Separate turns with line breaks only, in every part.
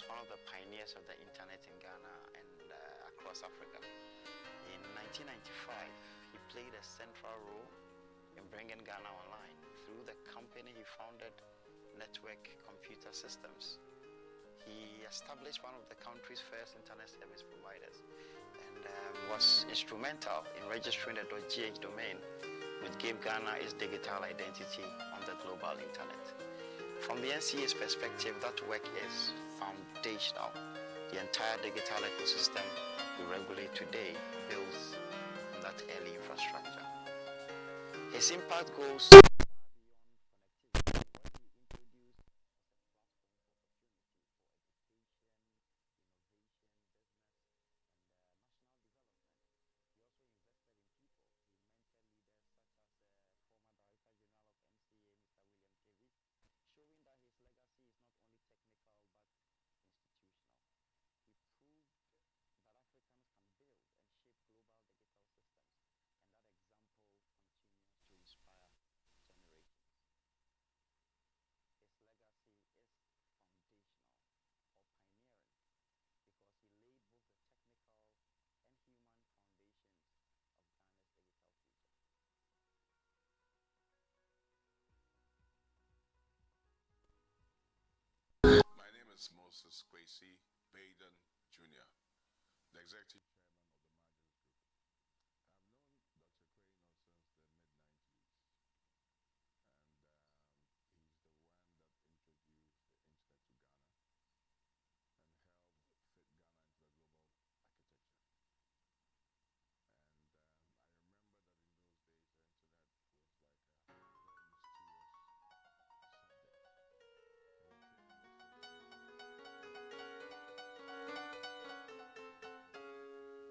as one of the pioneers of the internet in Ghana and across Africa. In 1995, he played a central role in bringing Ghana online through the company he founded, Network Computer Systems. He established one of the country's first internet service providers and was instrumental in registering the .gh domain, which gave Ghana its digital identity on the global internet. From the NCA's perspective, that work is foundational. The entire digital ecosystem we regulate today builds on that early infrastructure. His impact goes far beyond connectivity. What he introduced
Moses Kwesi Baden Jr., the Executive Chairman of the Margins Group. I've known Dr. Quaynor since the mid-90s, and he's the one that introduced the internet to Ghana and helped fit Ghana into the global architecture. And I remember that in those days, the internet was like a very mysterious subject.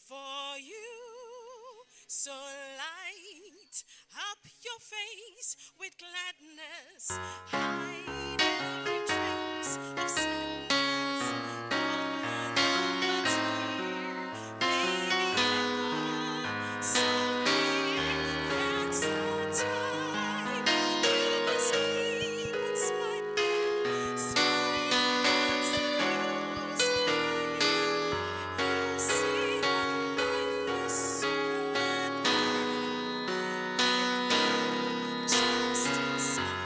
for you. So light up your face with gladness, hide every trace of sadness. Although a tear may be ever so near, that's the time you must keep on smiling, so your heart's crying. You'll see that life is so much more just inside.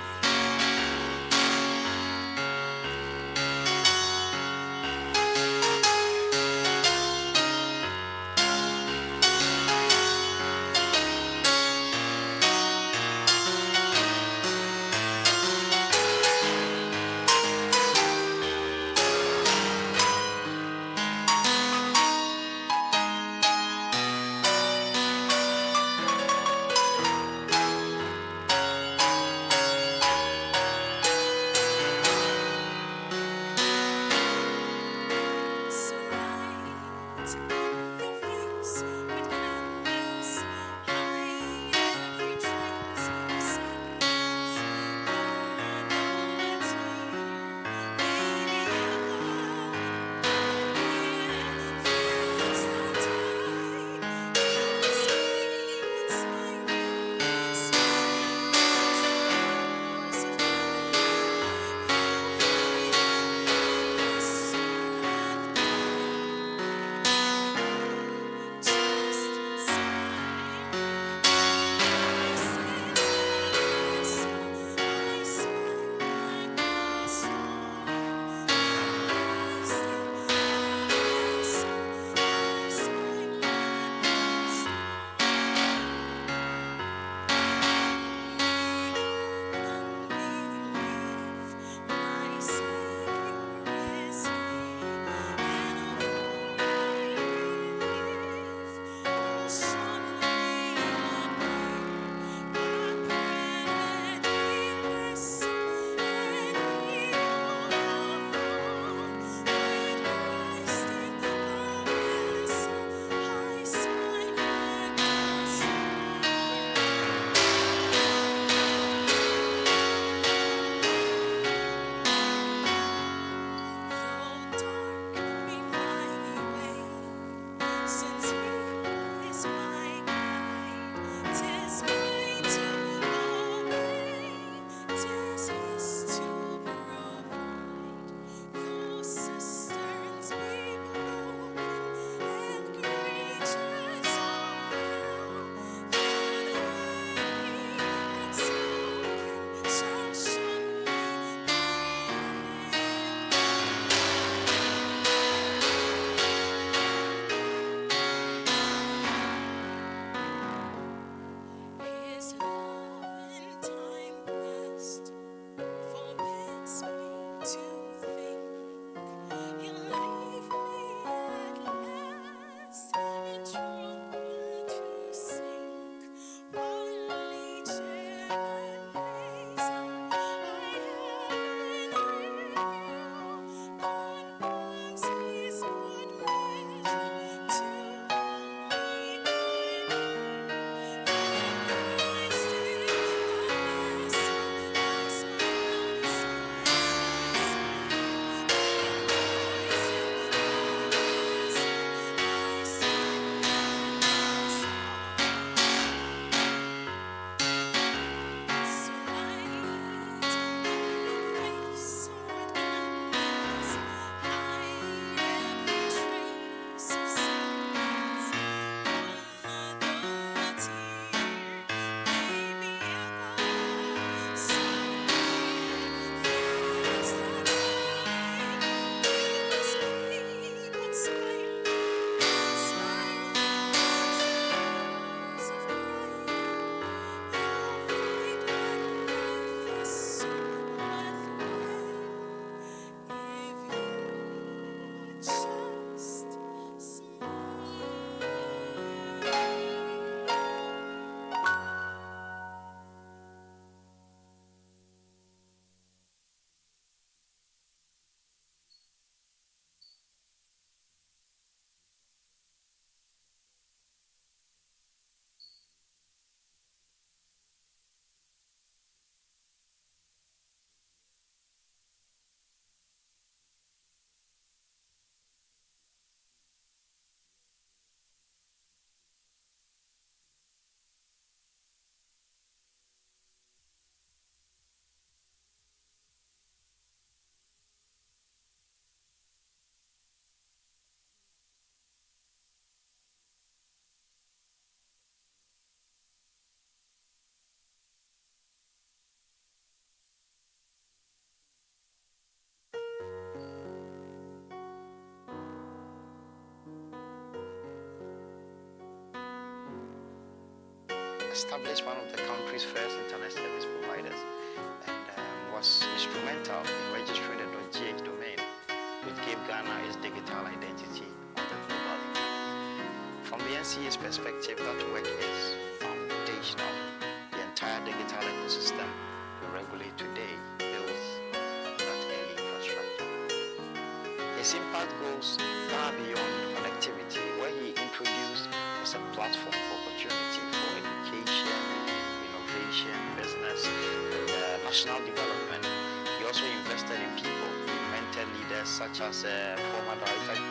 established one of the country's first internet service providers and was instrumental in registering the .gh domain, which gave Ghana its digital identity on the global internet. From the NCA's perspective, that work is foundational. The entire digital ecosystem we regulate today builds that early infrastructure. His impact goes far beyond connectivity. Where he introduced was a platform for opportunity for education, innovation, business, and national development. He also invested in people. He mentored leaders such as former director.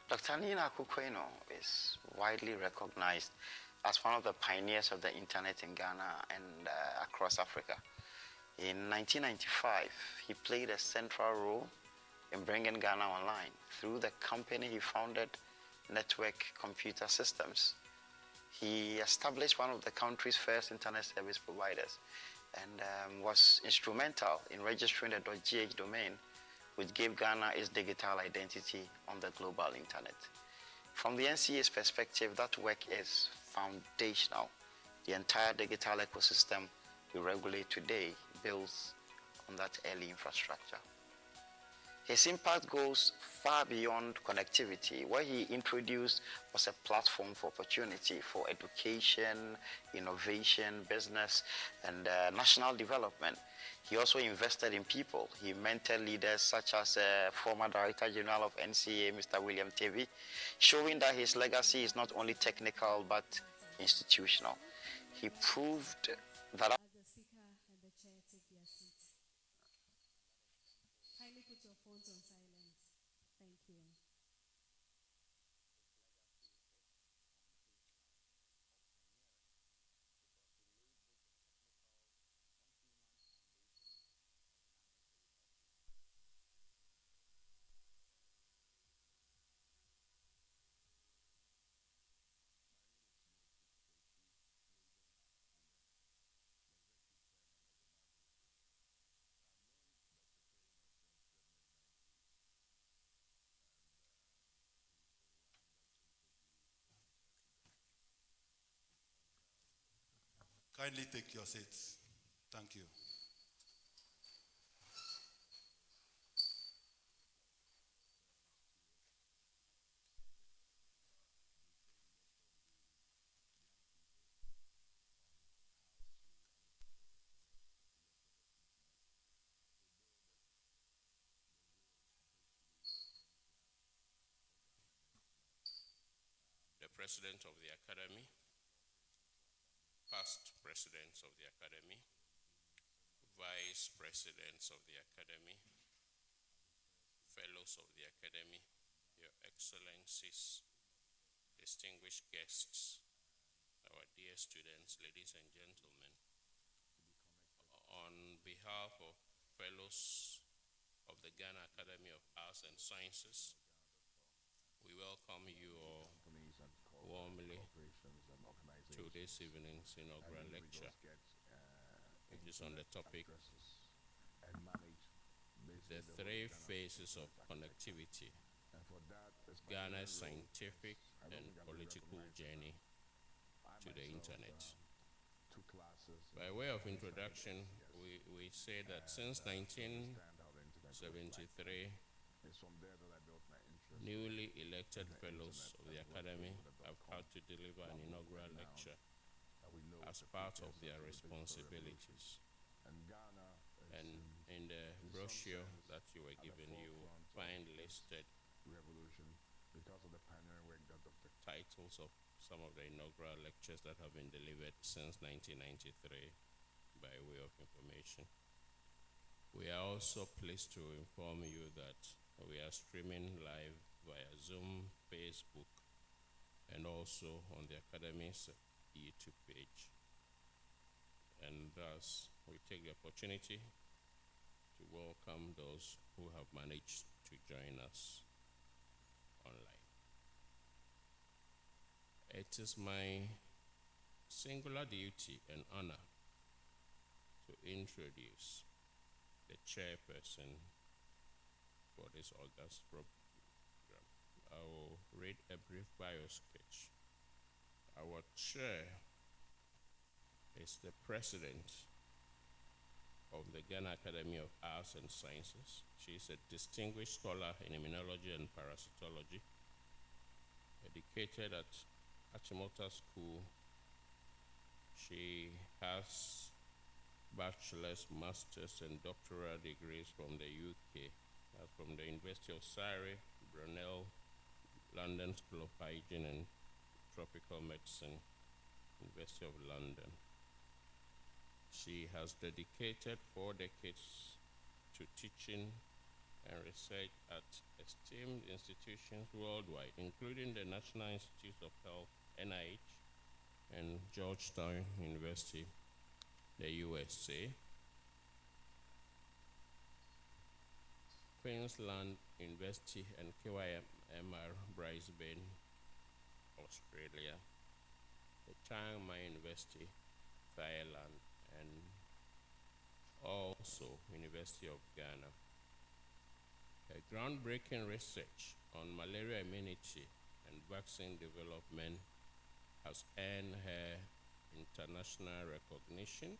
Dr. NII NARKU QUAYNOR is widely recognized as one of the pioneers of the internet in Ghana and across Africa. In 1995, he played a central role in bringing Ghana online through the company he founded, Network Computer Systems. He established one of the country's first internet service providers and was instrumental in registering the .gh domain, which gave Ghana its digital identity on the global internet. From the NCA's perspective, that work is foundational. The entire digital ecosystem we regulate today builds on that early infrastructure. His impact goes far beyond connectivity. What he introduced was a platform for opportunity for education, innovation, business, and national development. He also invested in people. He mentored leaders such as former Director General of NCA, Mr. William Tevi, showing that his legacy is not only technical but institutional. He proved that
The speaker and the chair take their seats. Kindly put your phones on silent. Thank you.
Kindly take your seats. Thank you.
The President of the Academy, past presidents of the Academy, vice presidents of the Academy, fellows of the Academy, your excellencies, distinguished guests, our dear students, ladies and gentlemen. On behalf of fellows of the Ghana Academy of Arts and Sciences, we welcome you all warmly to this evening's inaugural lecture, which is on the topic, the three phases of connectivity, Ghana's scientific and political journey to the internet. By way of introduction, we say that since 1973, newly elected fellows of the Academy have had to deliver an inaugural lecture as part of their responsibilities. And in the brochure that you were given, you find listed titles of some of the inaugural lectures that have been delivered since 1993 by way of information. We are also pleased to inform you that we are streaming live via Zoom, Facebook, and also on the Academy's YouTube page. And thus, we take the opportunity to welcome those who have managed to join us online. It is my singular duty and honor to introduce the chairperson for this August program. I will read a brief bio sketch. Our chair is the president of the Ghana Academy of Arts and Sciences. She is a distinguished scholar in immunology and parasitology, educated at Achimota School. She has bachelor's, master's, and doctoral degrees from the UK, from the University of Surrey, Brunel, London School of Hygiene and Tropical Medicine, University of London. She has dedicated 4 decades to teaching and research at esteemed institutions worldwide, including the National Institutes of Health, NIH, and Georgetown University, the USA, Queensland University and KYMR, Brisbane, Australia, the Chiang Mai University, Thailand, and also University of Ghana. Her groundbreaking research on malaria immunity and vaccine development has earned her international recognition.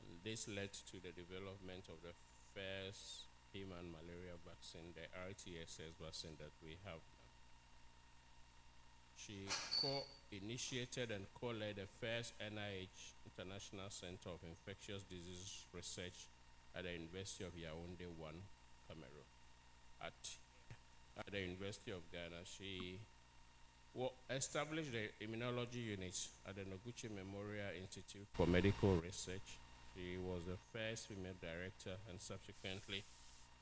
And this led to the development of the first human malaria vaccine, the RTSS vaccine that we have now. She co-initiated and co-led the first NIH International Center of Infectious Disease Research at the University of Yaoundé 1, Cameroon. At the University of Ghana, she established the immunology unit at the Noguchi Memorial Institute for Medical Research. She was the first female director and subsequently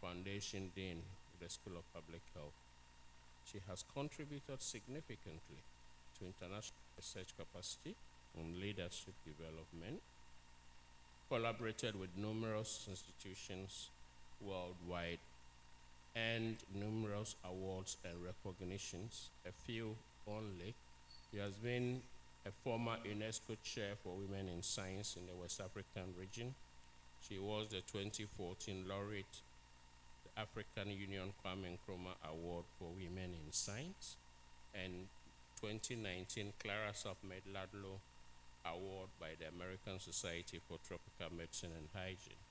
foundation dean of the School of Public Health. She has contributed significantly to international research capacity and leadership development, collaborated with numerous institutions worldwide, and numerous awards and recognitions, a few only. She has been a former UNESCO chair for women in science in the West African region. She was the 2014 laureate, the African Union Kwame Nkrumah Award for Women in Science, and 2019 Clara Submed Ladlo Award by the American Society for Tropical Medicine and Hygiene.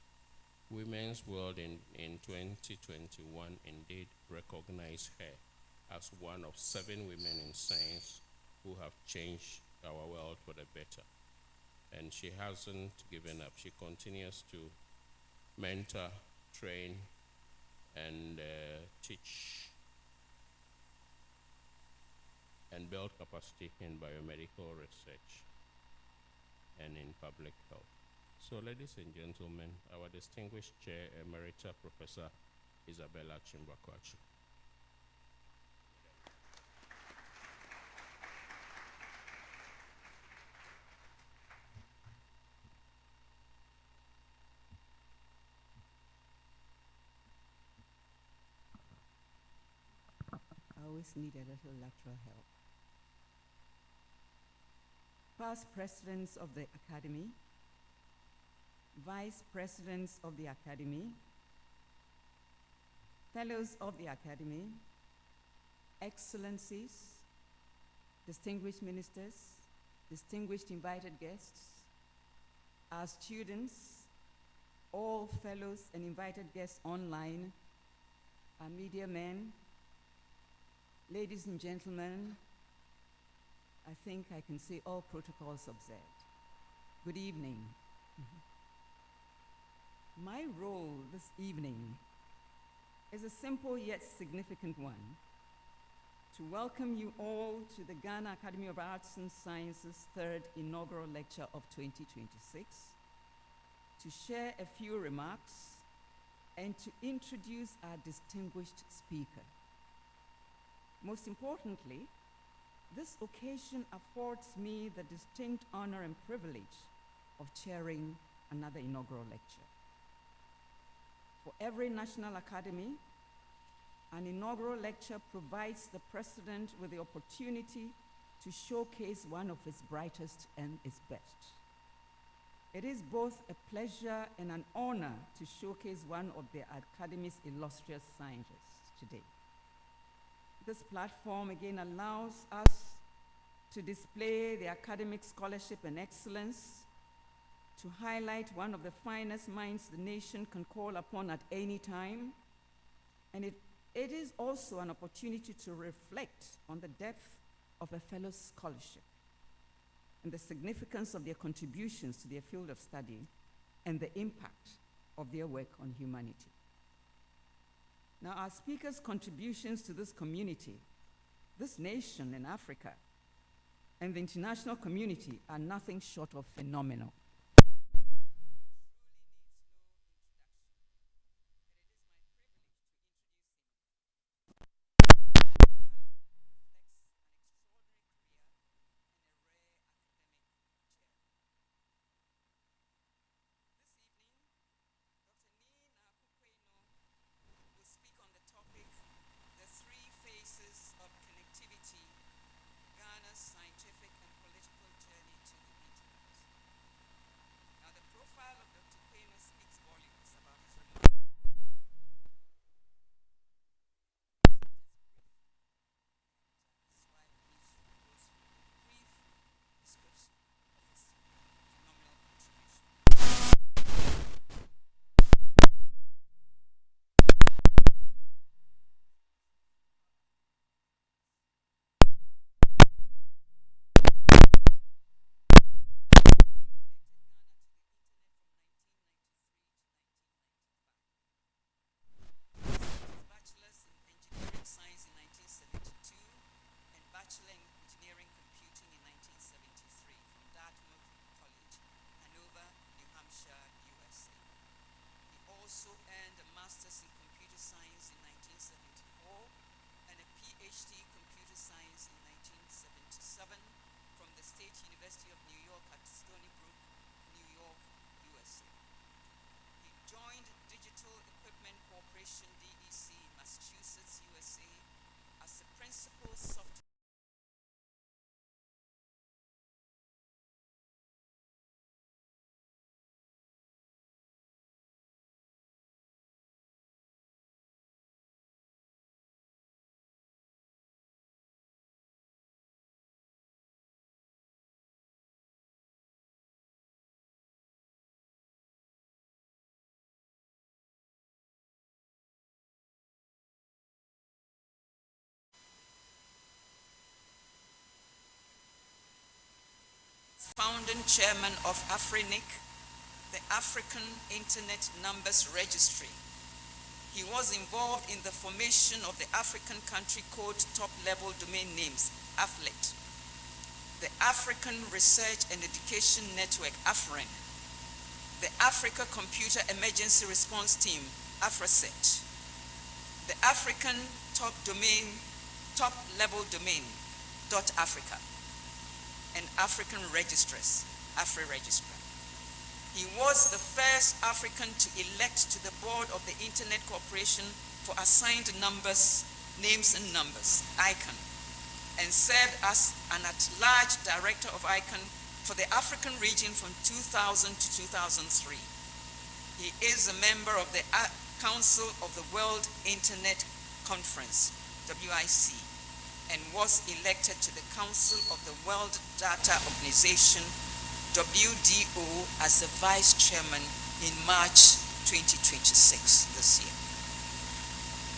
Women's World in 2021 indeed recognized her as one of 7 women in science who have changed our world for the better. And she hasn't given up. She continues to mentor, train, and teach and build capacity in biomedical research. and in public health. So, ladies and gentlemen, our distinguished Chair, Emerita Professor Isabella Chimbakwachi.
I always need a little lateral help. Past presidents of the Academy, vice presidents of the Academy, fellows of the Academy, excellencies, distinguished ministers, distinguished invited guests, our students, all fellows and invited guests online, our media men, ladies and gentlemen, I think I can say all protocols observed. Good evening. My role this evening is a simple yet significant one: to welcome you all to the Ghana Academy of Arts and Sciences' third inaugural lecture of 2026, to share a few remarks, and to introduce our distinguished speaker. Most importantly, this occasion affords me the distinct honor and privilege of chairing another inaugural lecture. For every National Academy, an inaugural lecture provides the president with the opportunity to showcase one of its brightest and its best. It is both a pleasure and an honor to showcase one of the Academy's illustrious scientists today. This platform again allows us to display the academic scholarship and excellence, to highlight one of the finest minds the nation can call upon at any time, and it is also an opportunity to reflect on the depth of a fellow's scholarship and the significance of their contributions to their field of study and the impact of their work on humanity. Now, our speaker's contributions to this community, this nation in Africa, and the international community are nothing short of phenomenal. Founding chairman of AFRINIC, the African Internet Numbers Registry. He was involved in the formation of the African Country Code Top-Level Domain Names, AFLET, the African Research and Education Network, AFREN, the Africa Computer Emergency Response Team, AFRESET, the African top-level domain, .africa, and African Registrars, AfriRegistra. He was the first African to elect to the board of the Internet Corporation for Assigned Numbers, Names and Numbers, ICANN, and served as an at-large director of ICANN for the African region from 2000 to 2003. He is a member of the Council of the World Internet Conference, WIC, and was elected to the Council of the World Data Organization, WDO, as the vice chairman in March 2026 this year.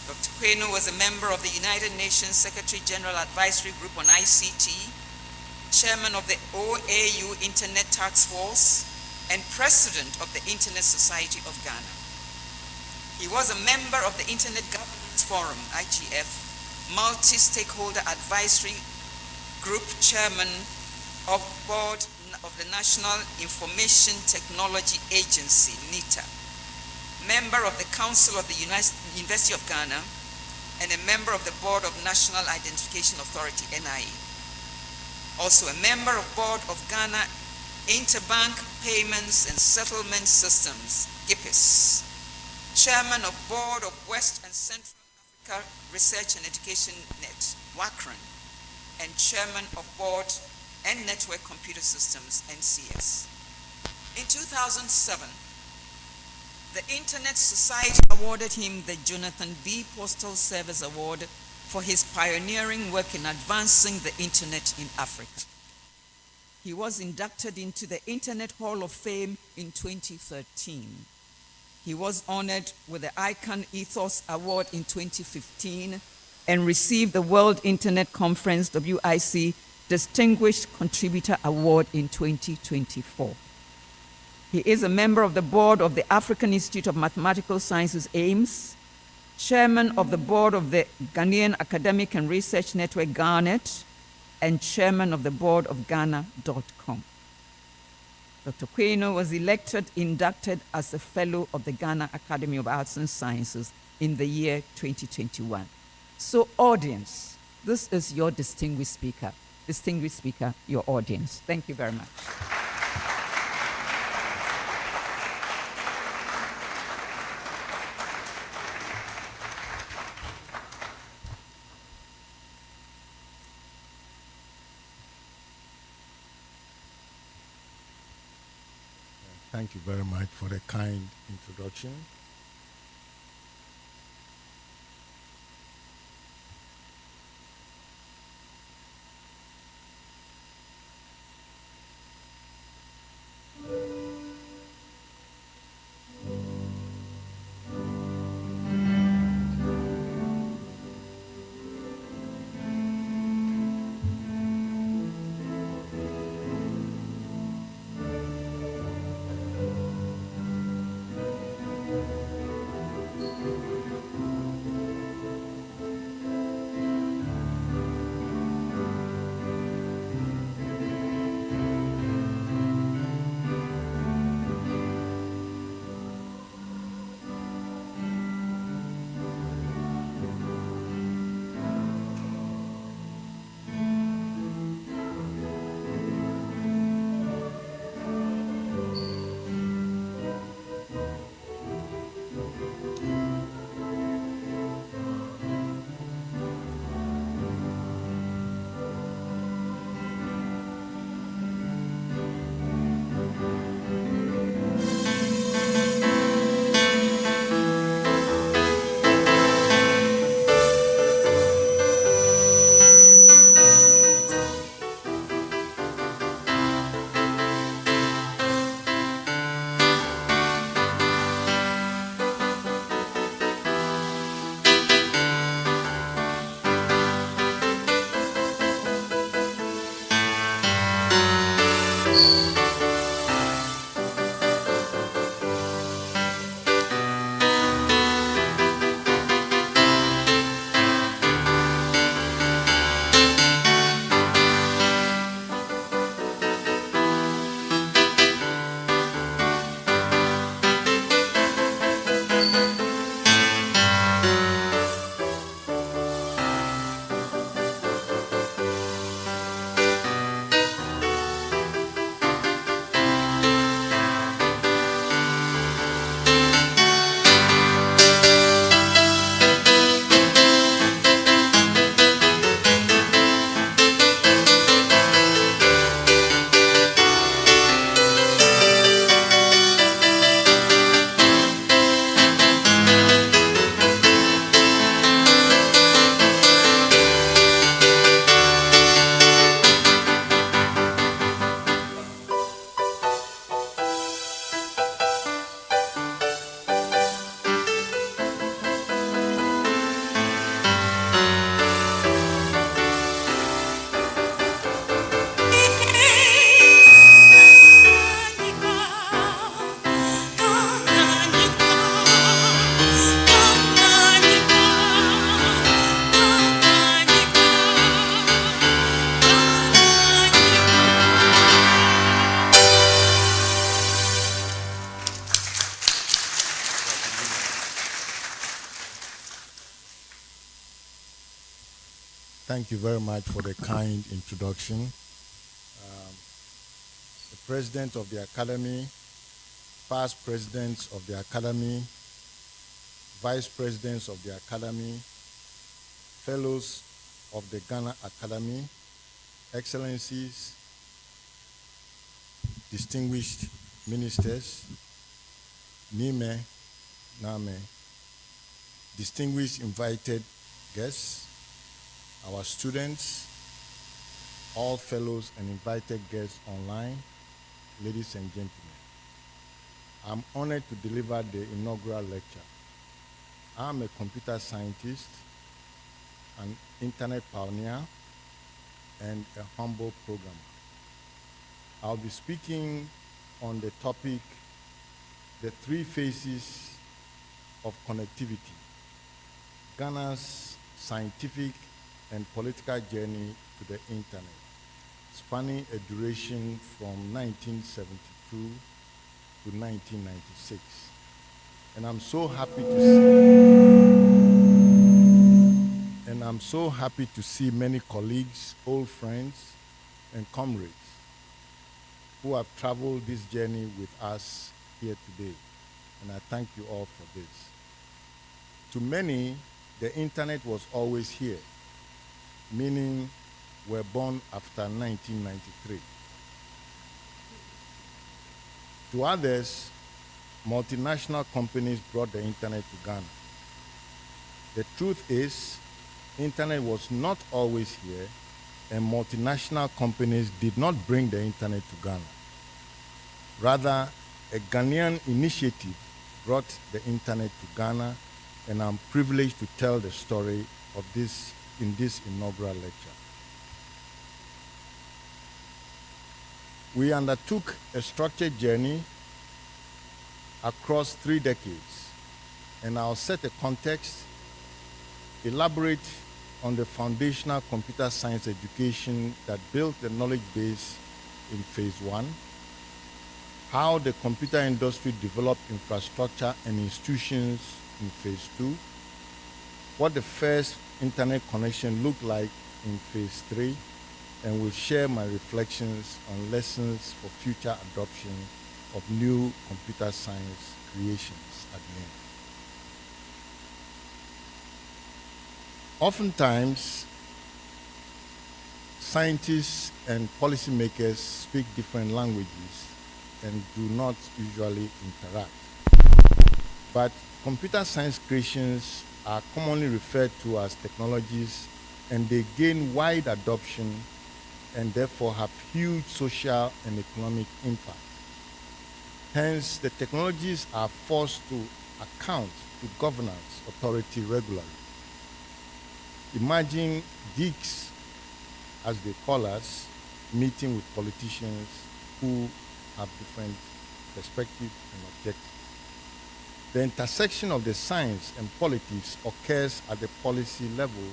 Dr. Quaynor was a member of the United Nations Secretary General Advisory Group on ICT, chairman of the OAU Internet Task Force, and president of the Internet Society of Ghana. He was a member of the Internet Governance Forum, IGF, Multi-Stakeholder Advisory Group chairman of board of the National Information Technology Agency, NITA, member of the Council of the University of Ghana, and a member of the Board of National Identification Authority, NII. Also a member of Board of Ghana Interbank Payments and Settlement Systems, GIPIS, chairman of Board of West and Central Africa Research and Education Net, WACRAN, and chairman of Board and Network Computer Systems, NCS. In 2007, the Internet Society awarded him the Jonathan B. Postal Service Award for his pioneering work in advancing the Internet in Africa. He was inducted into the Internet Hall of Fame in 2013. He was honored with the ICANN Ethos Award in 2015 and received the World Internet Conference, WIC, Distinguished Contributor Award in 2024. He is a member of the board of the African Institute of Mathematical Sciences, AIMS, chairman of the board of the Ghanaian Academic and Research Network, GAANET, and chairman of the board of Ghana.com. Dr. Quaynor was inducted as a fellow of the Ghana Academy of Arts and Sciences in the year 2021. So audience, this is your distinguished speaker, your audience. Thank you very much.
Thank you very much for the kind introduction. Thank you very much for the kind introduction. The President of the Academy, past Presidents of the Academy, Vice Presidents of the Academy, Fellows of the Ghana Academy, Excellencies, distinguished ministers, Nime, Name, distinguished invited guests, our students, all fellows and invited guests online, ladies and gentlemen. I'm honored to deliver the inaugural lecture. I'm a computer scientist, an internet pioneer, and a humble programmer. I'll be speaking on the topic, the three phases of connectivity, Ghana's scientific and political journey to the internet, spanning a duration from 1972 to 1996. And I'm so happy to see many colleagues, old friends, and comrades who have traveled this journey with us here today. And I thank you all for this. To many, the internet was always here, meaning we're born after 1993. To others, multinational companies brought the internet to Ghana. The truth is, internet was not always here, and multinational companies did not bring the internet to Ghana. Rather, a Ghanaian initiative brought the internet to Ghana, and I'm privileged to tell the story of this in this inaugural lecture. We undertook a structured journey across 3 decades, and I'll set a context, elaborate on the foundational computer science education that built the knowledge base in phase 1, how the computer industry developed infrastructure and institutions in phase 2, what the first internet connection looked like in phase 3, and will share my reflections on lessons for future adoption of new computer science creations at the end. Oftentimes, scientists and policymakers speak different languages and do not usually interact. But computer science creations are commonly referred to as technologies, and they gain wide adoption and therefore have huge social and economic impact. Hence, the technologies are forced to account to governance authority regularly. Imagine geeks, as they call us, meeting with politicians who have different perspectives and objectives. The intersection of the science and politics occurs at the policy level,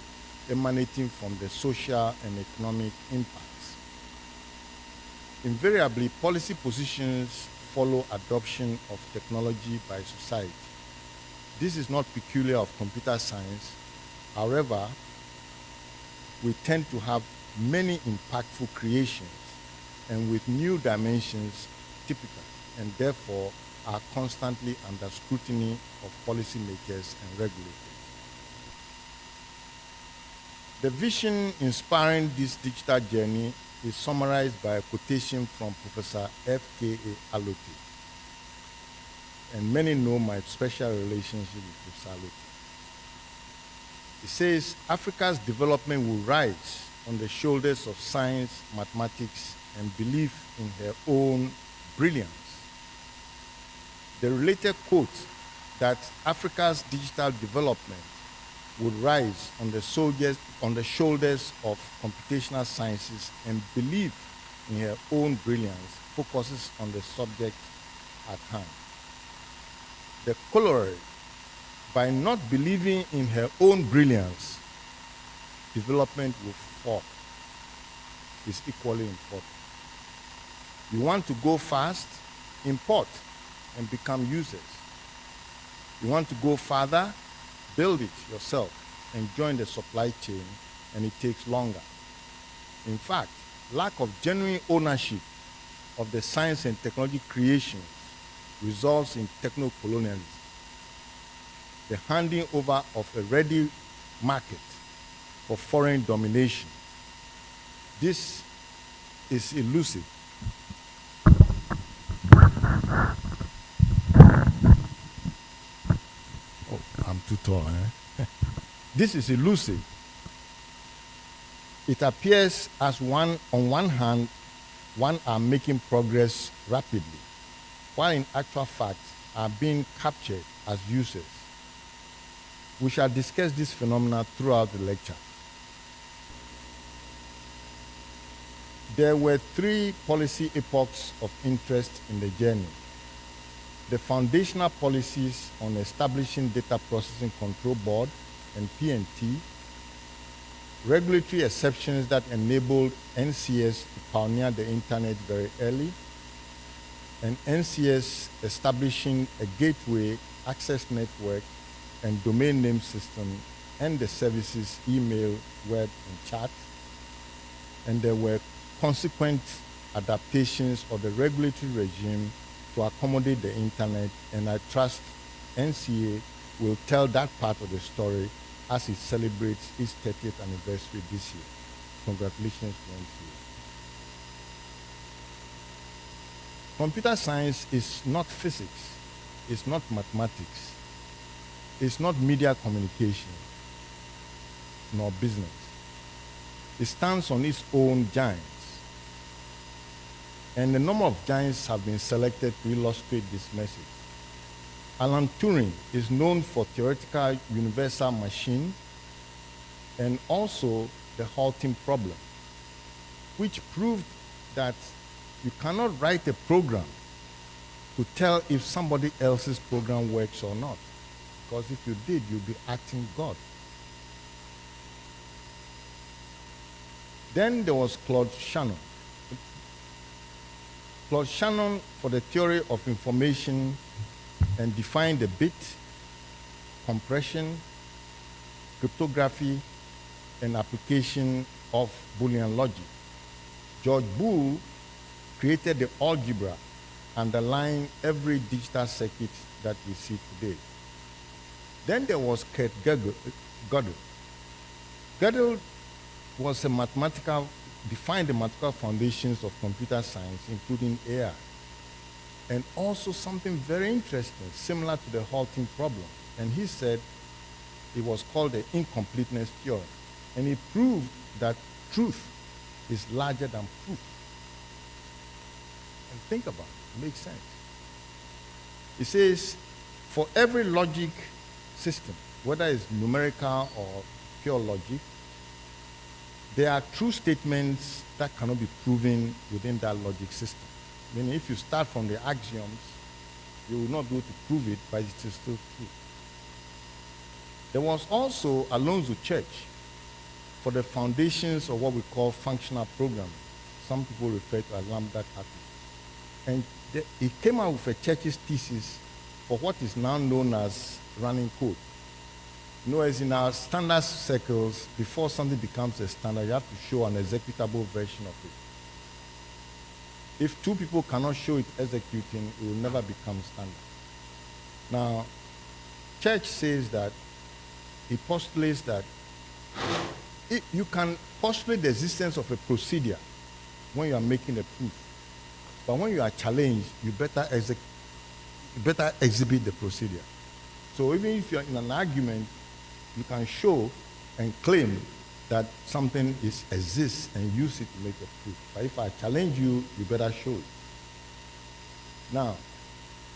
emanating from the social and economic impacts. Invariably, policy positions follow adoption of technology by society. This is not peculiar of computer science. However, we tend to have many impactful creations and with new dimensions typical, and therefore are constantly under scrutiny of policymakers and regulators. The vision inspiring this digital journey is summarized by a quotation from Professor FGA Alote. And many know my special relationship with Professor Alote. He says, Africa's development will rise on the shoulders of science, mathematics, and belief in her own brilliance. The related quote that Africa's digital development would rise on the shoulders of computational sciences and believe in her own brilliance focuses on the subject at hand. The corollary, by not believing in her own brilliance, development will fall, is equally important. You want to go fast, import and become users. You want to go farther, build it yourself and join the supply chain and it takes longer. In fact, lack of genuine ownership of the science and technology creations results in techno-colonialism, the handing over of a ready market for foreign domination. This is elusive. Oh, I'm too tall, eh? This is elusive. It appears as on one hand, one are making progress rapidly, while in actual fact are being captured as users. We shall discuss this phenomena throughout the lecture. There were three policy epochs of interest in the journey. The foundational policies on establishing Data Processing Control Board and PNT, regulatory exceptions that enabled NCS to pioneer the internet very early, and NCS establishing a gateway access network and domain name system and the services email, web, and chat. And there were consequent adaptations of the regulatory regime to accommodate the internet, and I trust NCA will tell that part of the story as it celebrates its 30th anniversary this year. Congratulations to NCA. Computer science is not physics, it's not mathematics, it's not media communication, nor business. It stands on its own giants. And a number of giants have been selected to illustrate this message. Alan Turing is known for theoretical universal machine and also the halting problem, which proved that you cannot write a program to tell if somebody else's program works or not. Because if you did, you'd be acting God. Then there was Claude Shannon. Claude Shannon for the theory of information and defined the bit, compression, cryptography, and application of Boolean logic. George Boole created the algebra underlying every digital circuit that we see today. Then there was Kurt Gödel. Gödel was defined the mathematical foundations of computer science, including AI. And also something very interesting, similar to the halting problem. And he said it was called the incompleteness theorem. And he proved that truth is larger than proof. And think about it, it makes sense. He says, for every logic system, whether it's numerical or pure logic, there are true statements that cannot be proven within that logic system. Meaning if you start from the axioms, you will not be able to prove it, but it is still true. There was also Alonzo Church for the foundations of what we call functional programming. Some people refer to as lambda calculus. And he came out with a Church's thesis for what is now known as running code. You know, as in our standard circles, before something becomes a standard, you have to show an executable version of it. If two people cannot show it executing, it will never become standard. Now, Church says that, he postulates that you can postulate the existence of a procedure when you are making a proof. But when you are challenged, you better exhibit the procedure. So even if you're in an argument, you can show and claim that something exists and use it to make a proof. But if I challenge you, you better show it. Now,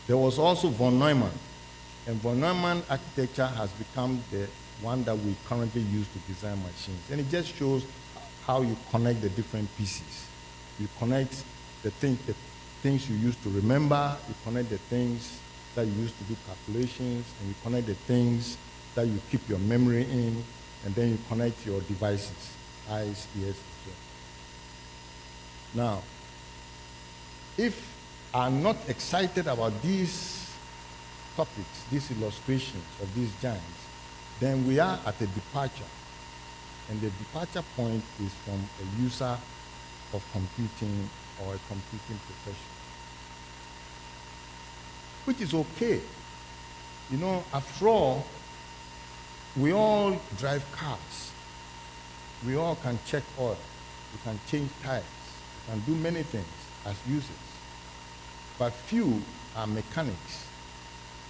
there was also von Neumann. And von Neumann architecture has become the one that we currently use to design machines. And it just shows how you connect the different pieces. You connect the things you use to remember, you connect the things that you use to do calculations, and you connect the things that you keep your memory in, and then you connect your devices, eyes, ears, and so on. Now, if I'm not excited about these topics, these illustrations of these giants, then we are at a departure and the departure point is from a user of computing or a computing professional, which is okay. You know, after all, we all drive cars. We all can check oil. We can change tires. We can do many things as users. But few are mechanics,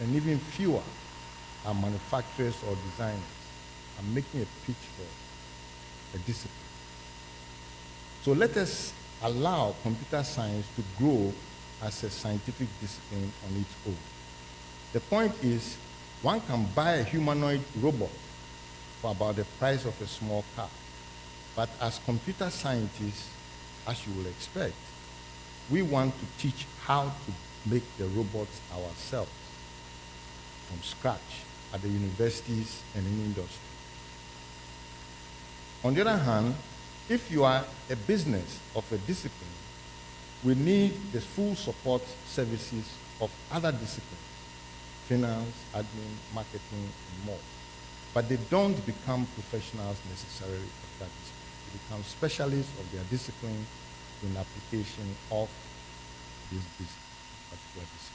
and even fewer are manufacturers or designers. I'm making a pitch for a discipline. So let us allow computer science to grow as a scientific discipline on its own. The point is, one can buy a humanoid robot for about the price of a small car. But as computer scientists, as you will expect, we want to teach how to make the robots ourselves from scratch at the universities and in industry. On the other hand, if you are a business of a discipline, we need the full support services of other disciplines: finance, admin, marketing, and more. But they don't become professionals necessarily of that discipline. They become specialists of their discipline in application of this particular discipline.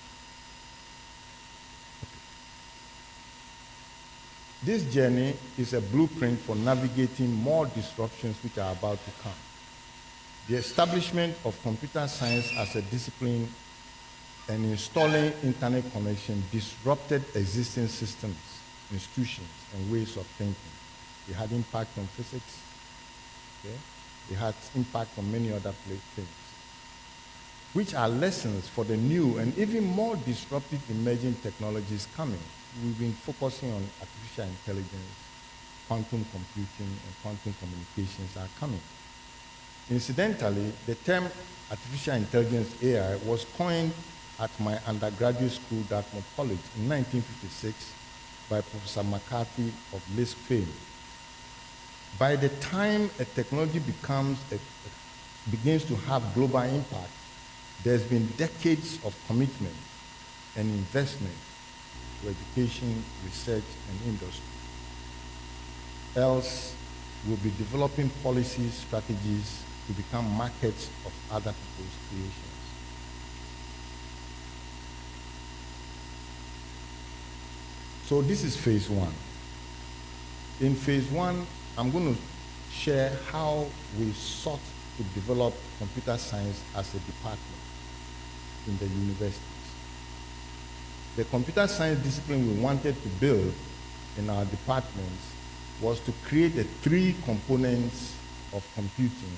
This journey is a blueprint for navigating more disruptions which are about to come. The establishment of computer science as a discipline and installing internet connection disrupted existing systems, institutions, and ways of thinking. It had impact on physics. Okay? It had impact on many other things, which are lessons for the new and even more disruptive emerging technologies coming. We've been focusing on artificial intelligence, quantum computing, and quantum communications are coming. Incidentally, the term artificial intelligence AI was coined at my undergraduate school, Dartmouth College, in 1956 by Professor McCarthy of LISC fame. By the time a technology begins to have global impact, there's been decades of commitment and investment to education, research, and industry. Else, we'll be developing policies, strategies to become markets of other people's creations. So this is phase one. In phase one, I'm going to share how we sought to develop computer science as a department in the universities. The computer science discipline we wanted to build in our departments was to create the three components of computing,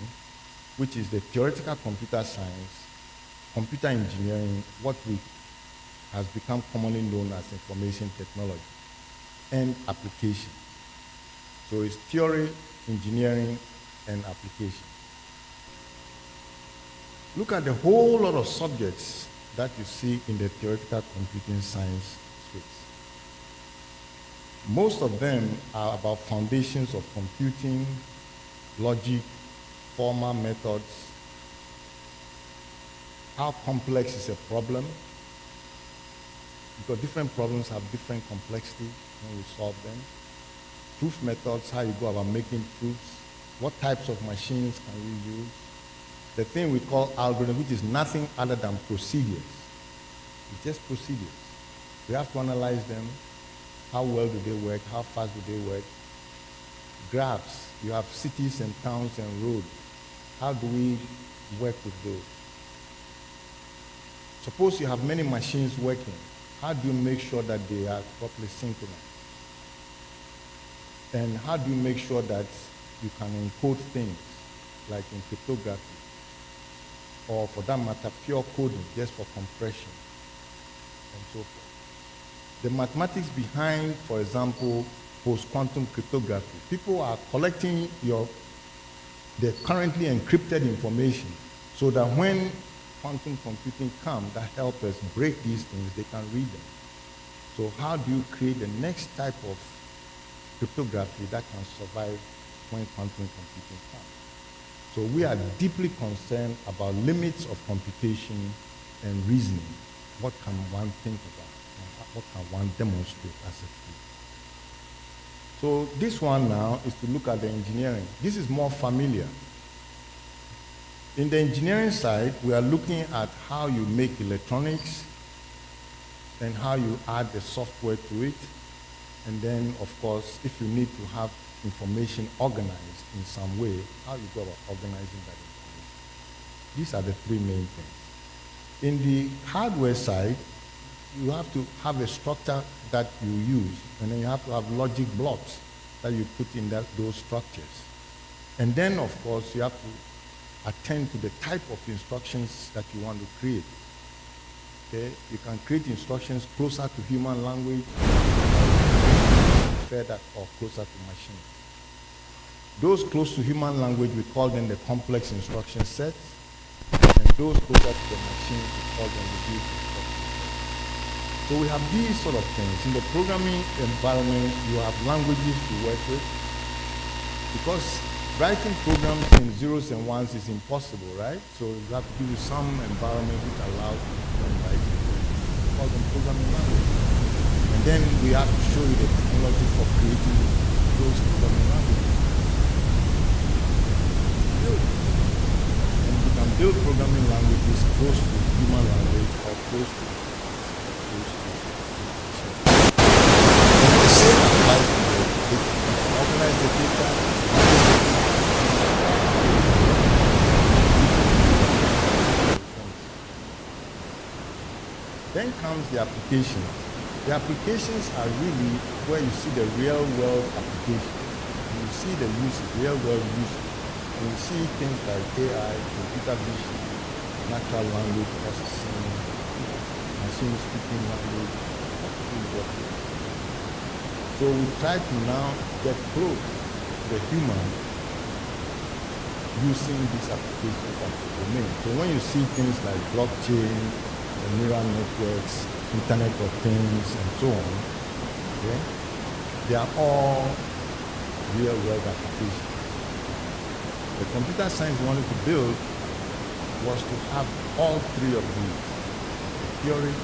which is the theoretical computer science, computer engineering, what has become commonly known as information technology, and application. So it's theory, engineering, and application. Look at the whole lot of subjects that you see in the theoretical computing science space. Most of them are about foundations of computing, logic, formal methods, how complex is a problem, because different problems have different complexity when we solve them. Proof methods, how you go about making proofs, what types of machines can we use, the thing we call algorithm, which is nothing other than procedures. It's just procedures. We have to analyze them. How well do they work? How fast do they work? Graphs. You have cities and towns and roads. How do we work with those? Suppose you have many machines working. How do you make sure that they are properly synchronized? And how do you make sure that you can encode things like in cryptography? Or for that matter, pure coding, just for compression, and so forth. The mathematics behind, for example, post-quantum cryptography. People are collecting the currently encrypted information so that when quantum computing comes that help us break these things, they can read them. So how do you create the next type of cryptography that can survive when quantum computing comes? So we are deeply concerned about limits of computation and reasoning. What can one think about? And what can one demonstrate as a field? So this one now is to look at the engineering. This is more familiar. In the engineering side, we are looking at how you make electronics and how you add the software to it. And then, of course, if you need to have information organized in some way, how you go about organizing that information. These are the three main things. In the hardware side, you have to have a structure that you use, and then you have to have logic blocks that you put in those structures. And then, of course, you have to attend to the type of instructions that you want to create. Okay? You can create instructions closer to human language, further or closer to machine. Those close to human language, we call them the complex instruction sets, and those closer to the machine, we call them the reduced instruction sets. So we have these sort of things. In the programming environment, you have languages to work with, because writing programs in zeros and ones is impossible, right? So you have to give you some environment which allows you to write programs. We call them programming languages. And then we have to show you the technology for creating those programming languages. And you can build programming languages close to human language or close to the same applies to the data. Organize the data. Then comes the applications. The applications are really where you see the real world application. You see the use, real world use. And you see things like AI, computer vision, natural language processing, machine speaking language. So we try to now get close to the human using these applications of the domain. So when you see things like blockchain, neural networks, Internet of Things, and so on, okay, they are all real-world applications. The computer science we wanted to build was to have all three of these: the theory,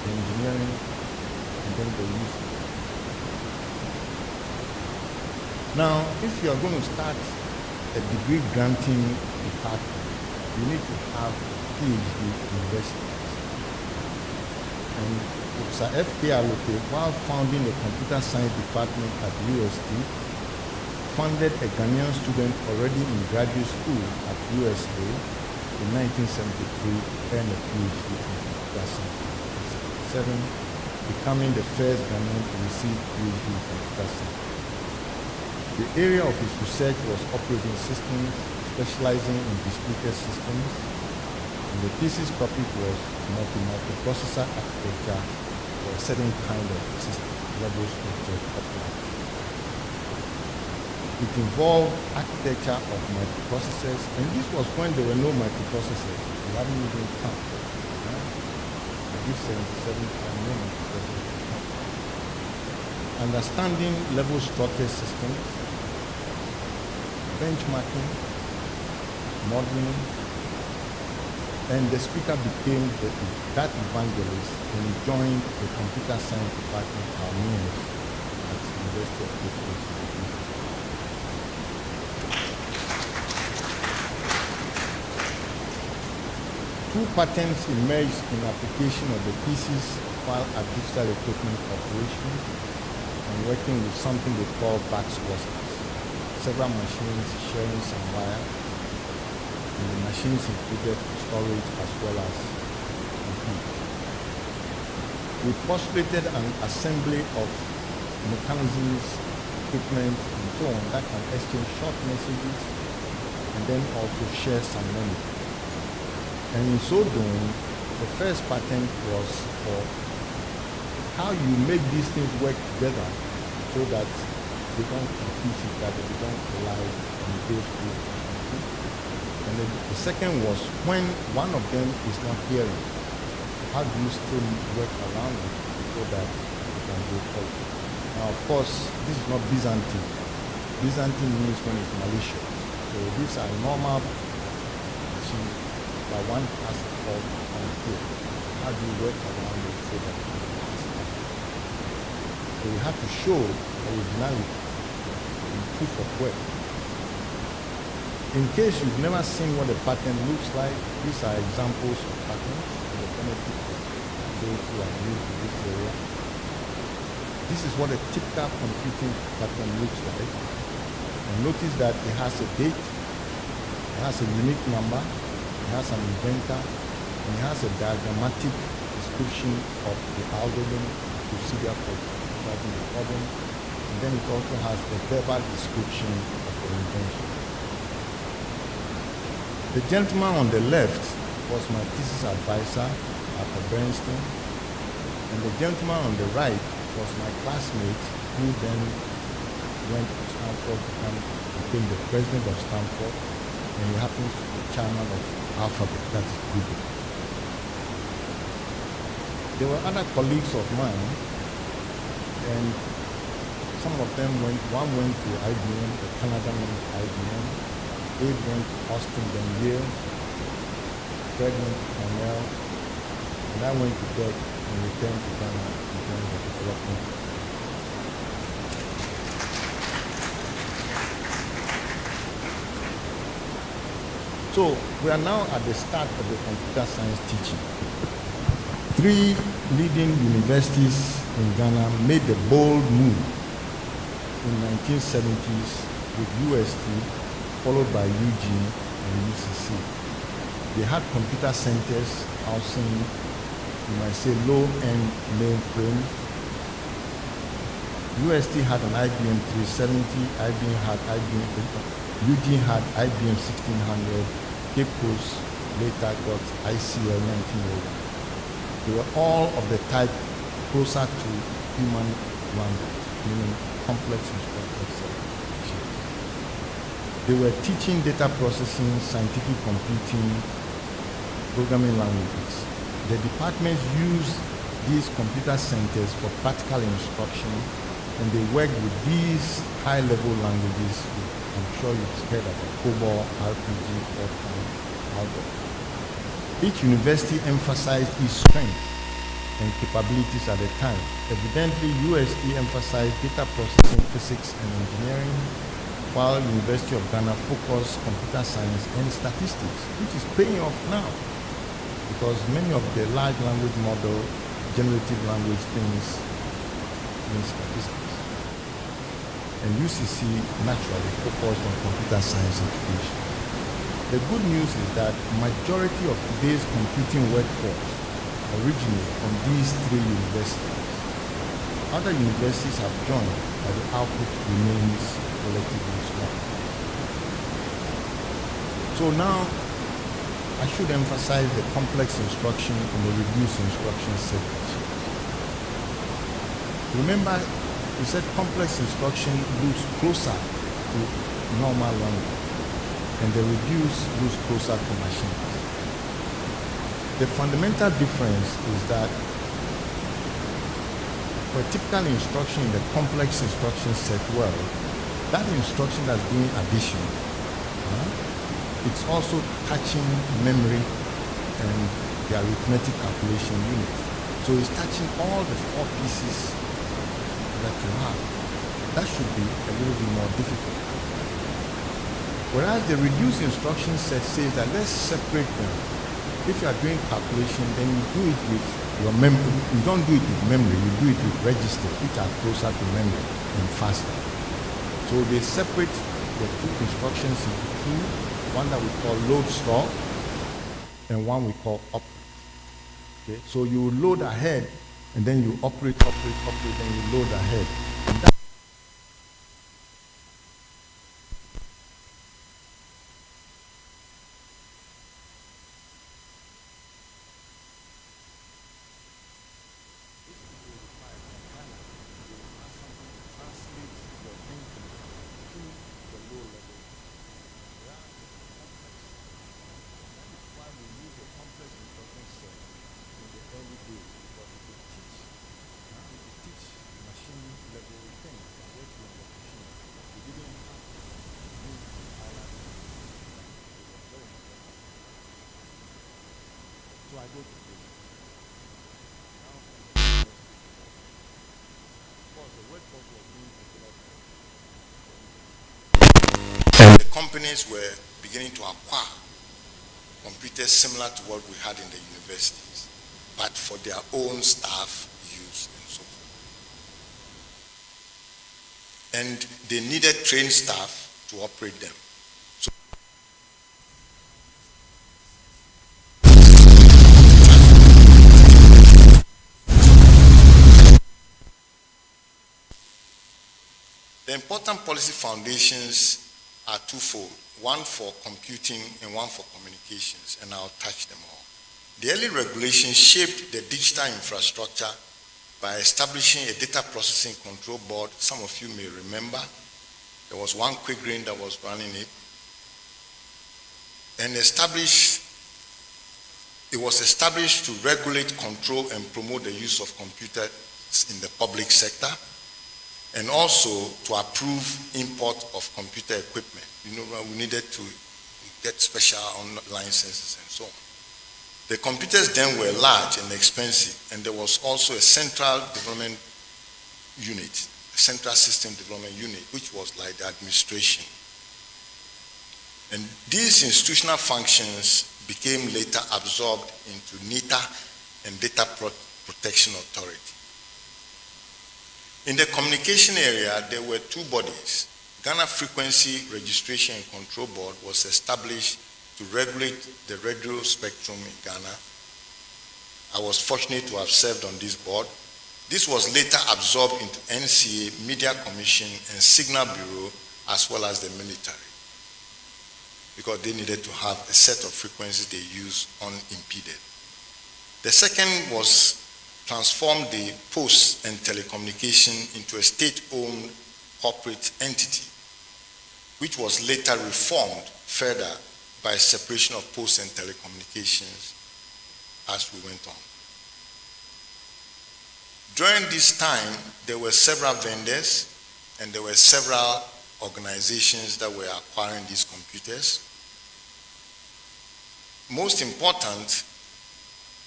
the engineering, and then the use. Now, if you are going to start a degree granting department, you need to have PhD universities. And Professor FGA, while founding the computer science department at UST, funded a Ghanaian student already in graduate school at USA in 1973 to earn a PhD in computer science in 1977, becoming the first Ghanaian to receive PhD in computer science. The area of his research was operating systems, specializing in distributed systems, and the thesis topic was multi-processor architecture for a certain kind of system, level structure operating. It involved architecture of microprocessors, and this was when there were no microprocessors. We haven't even come. This 77 time no microprocessors. Understanding level structure systems, benchmarking, modeling, and the speaker became that evangelist and joined the computer science department Armenians at the University of Cape. Two patents emerged in application of the thesis while at Digital Equipment Corporation and working with something they call batch clusters. Several machines sharing some wire, and the machines included storage as well as compute. We postulated an assembly of mechanisms, equipment, and so on that can exchange short messages and then also share some memory. And in so doing, the first patent was for how you make these things work together so that they don't compete each other, they don't collide and go through. And the second was when one of them is not hearing, how do you still work around it so that you can go forward? Now, of course, this is not Byzantine. Byzantine means when it's malicious. So these are normal machines, but one has a fault on here. How do you work around it so that you can So you have to show originality and proof of work. In case you've never seen what a pattern looks like, these are examples of patterns for the benefit of those who are new to this area. This is what a typical computing pattern looks like. And notice that it has a date, it has a unique number, it has an inventor, and it has a diagrammatic description of the algorithm procedure for solving the problem. And then it also has a verbal description of the invention. The gentleman on the left was my thesis advisor at Bernstein, and the gentleman on the right was my classmate who then went to Stanford and became the president of Stanford, and he happens to be chairman of Alphabet, that is Google. There were other colleagues of mine, and some of them one went to IBM, the Canadian went to IBM, Abe went to Austin, then Yale, Fred went to Cornell, and I went to Tech and returned to Ghana in terms of development. So we are now at the start of the computer science teaching. 3 leading universities in Ghana made the bold move in 1970s with UST, followed by Eugene and UCC. They had computer centers housing, you might say, low-end mainframe. UST had an IBM 370, Eugene had IBM 1600, Cape Coast later got ICL 1901. They were all of the type closer to human language, meaning complex instruction set. They were teaching data processing, scientific computing, programming languages. The departments used these computer centers for practical instruction, and they worked with these high-level languages. I'm sure you've heard about COBOL, RPG, Fortran, Algol. Each university emphasized its strength and capabilities at the time. Evidently, UST emphasized data processing, physics, and engineering, while University of Ghana focused computer science and statistics, which is paying off now, because many of the large language model, generative language things in statistics. And UCC naturally focused on computer science education. The good news is that majority of today's computing workforce originate from these 3 universities. Other universities have joined, but the output remains relatively small. So now, I should emphasize the complex instruction and the reduced instruction segment. Remember, we said complex instruction moves closer to normal language, and the reduced moves closer to machines. The fundamental difference is that for a typical instruction in the complex instruction set world, that instruction that's doing addition, it's also touching memory and the arithmetic calculation unit. So it's touching all the 4 pieces that you have. That should be a little bit more difficult. Whereas the reduced instruction set says that let's separate them. If you are doing calculation, then you do it with your memory. You don't do it with memory, you do it with registers, which are closer to memory and faster. So they separate the 2 instructions into 2, one that we call load store and one we call operate. Okay? So you load ahead and then you operate, then you load ahead. And that And the companies were beginning to acquire computers similar to what we had in the universities, but for their own staff use and so forth. And they needed trained staff to operate them. So the important policy foundations are twofold, one for computing and one for communications, and I'll touch them all. The early regulations shaped the digital infrastructure by establishing a data processing control board. Some of you may remember, there was one quick grain that was running it, and it was established to regulate, control, and promote the use of computers in the public sector, and also to approve import of computer equipment. You know, we needed to get special licenses and so on. The computers then were large and expensive, and there was also a central development unit, a central system development unit, which was like the administration. And these institutional functions became later absorbed into NITA and Data Protection Authority. In the communication area, there were two bodies. Ghana Frequency Registration and Control Board was established to regulate the radio spectrum in Ghana. I was fortunate to have served on this board. This was later absorbed into NCA, Media Commission, and Signal Bureau, as well as the military, because they needed to have a set of frequencies they use unimpeded. The second was transform the post and telecommunication into a state-owned corporate entity, which was later reformed further by separation of post and telecommunications as we went on. During this time, there were several vendors and there were several organizations that were acquiring these computers. Most important,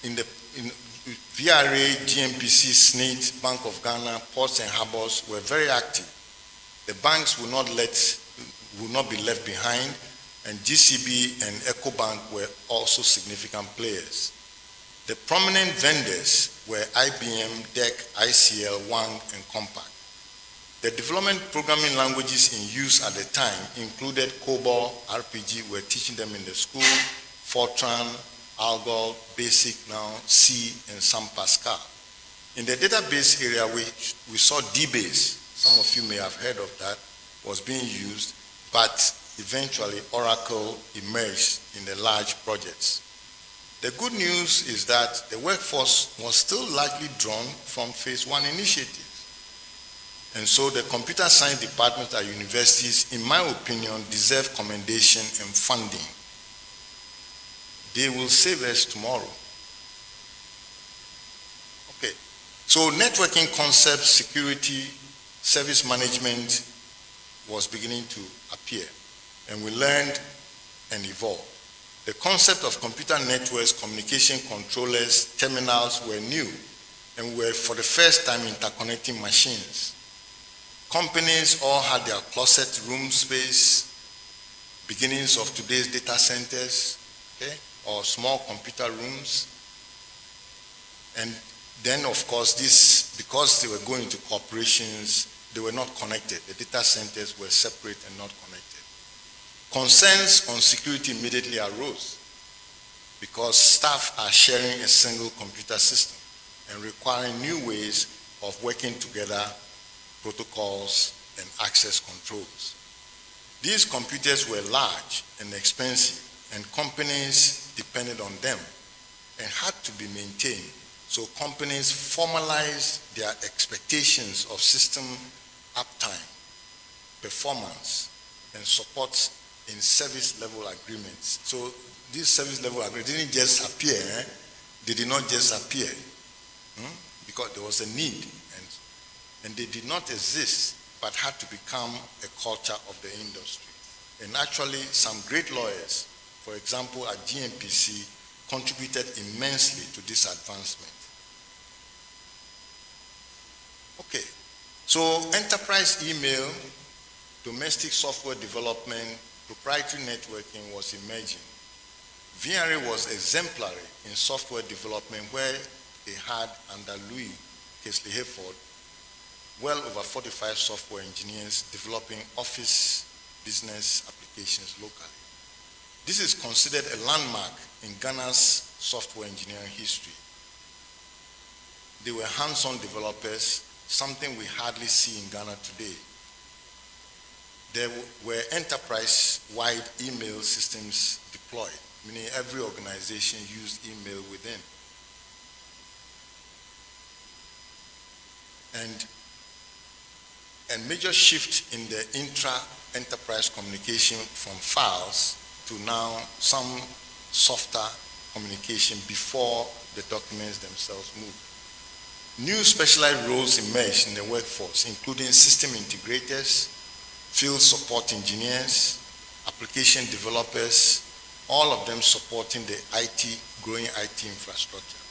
in VRA, GMPC, SNIT, Bank of Ghana, Ports and Harbors were very active. The banks will not be left behind, and GCB and EcoBank were also significant players. The prominent vendors were IBM, DEC, ICL, WANG, and Compaq. The development programming languages in use at the time included COBOL, RPG, we're teaching them in the school, Fortran, Algol, Basic now, C, and some Pascal. In the database area, we saw DBase. Some of you may have heard of that, was being used, but eventually Oracle emerged in the large projects. The good news is that the workforce was still largely drawn from phase one initiatives. And so the computer science departments at universities, in my opinion, deserve commendation and funding. They will save us tomorrow. Okay, so networking concepts, security, service management was beginning to appear, and we learned and evolved. The concept of computer networks, communication controllers, terminals were new, and were for the first time interconnecting machines. Companies all had their closet room space, beginnings of today's data centers, okay, or small computer rooms. And then, of course, because they were going to corporations, they were not connected. The data centers were separate and not connected. Concerns on security immediately arose because staff are sharing a single computer system and requiring new ways of working together, protocols, and access controls. These computers were large and expensive, and companies depended on them and had to be maintained. So companies formalized their expectations of system uptime, performance, and support in service level agreements. So these service level agreements didn't just appear, they did not just appear, because there was a need, and they did not exist, but had to become a culture of the industry. And actually, some great lawyers, for example, at GMPC, contributed immensely to this advancement. Okay, So enterprise email, domestic software development, proprietary networking was emerging. VRA was exemplary in software development, where they had, under Louis Kesley Hayford, well over 45 software engineers developing office business applications locally. This is considered a landmark in Ghana's software engineering history. They were hands-on developers, something we hardly see in Ghana today. There were enterprise-wide email systems deployed, meaning every organization used email within. And a major shift in the intra-enterprise communication from files to now some softer communication before the documents themselves move. New specialized roles emerged in the workforce, including system integrators, field support engineers, application developers, all of them supporting the growing IT infrastructure.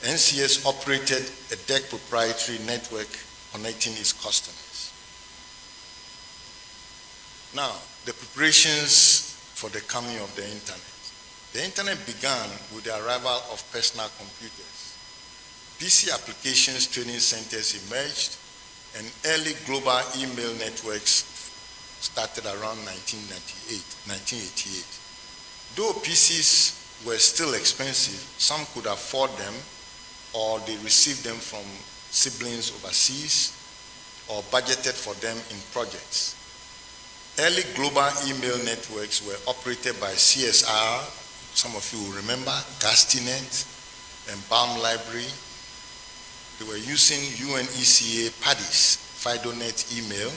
NCS operated a DEC proprietary network connecting its customers. Now, the preparations for the coming of the internet. The internet began with the arrival of personal computers. PC applications training centers emerged, and early global email networks started around 1988. Though PCs were still expensive, some could afford them, or they received them from siblings overseas, or budgeted for them in projects. Early global email networks were operated by CSR, some of you will remember, GASTinet, and BAM Library. They were using UNECA PADIS, FIDONET email,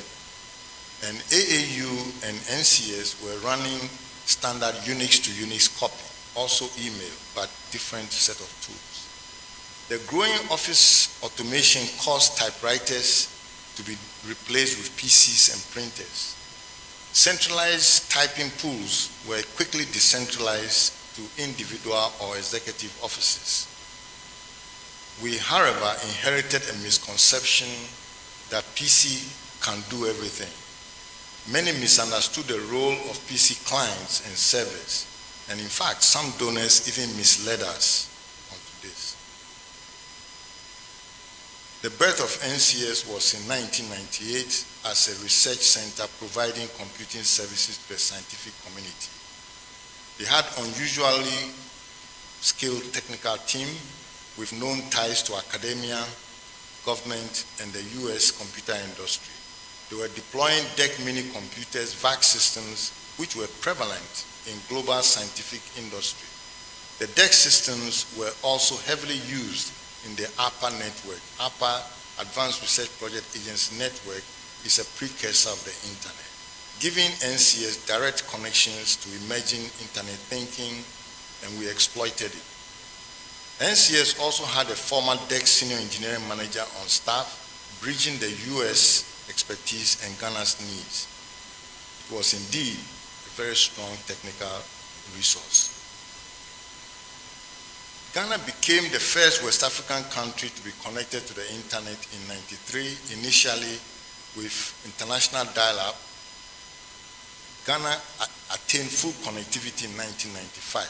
and AAU and NCS were running standard Unix to Unix copy, also email, but different set of tools. The growing office automation caused typewriters to be replaced with PCs and printers. Centralized typing pools were quickly decentralized to individual or executive offices. We, however, inherited a misconception that PC can do everything. Many misunderstood the role of PC clients and servers, and in fact, some donors even misled us onto this. The birth of NCS was in 1998 as a research center providing computing services to the scientific community. They had unusually skilled technical team with known ties to academia, government, and the US computer industry. They were deploying DEC mini computers, VAC systems, which were prevalent in global scientific industry. The DEC systems were also heavily used in the ARPA network. ARPA, Advanced Research Project Agency Network, is a precursor of the internet, giving NCS direct connections to emerging internet thinking, and we exploited it. NCS also had a former DEC senior engineering manager on staff, bridging the US expertise and Ghana's needs. It was indeed a very strong technical resource. Ghana became the first West African country to be connected to the internet in '93, initially with international dial-up. Ghana attained full connectivity in 1995.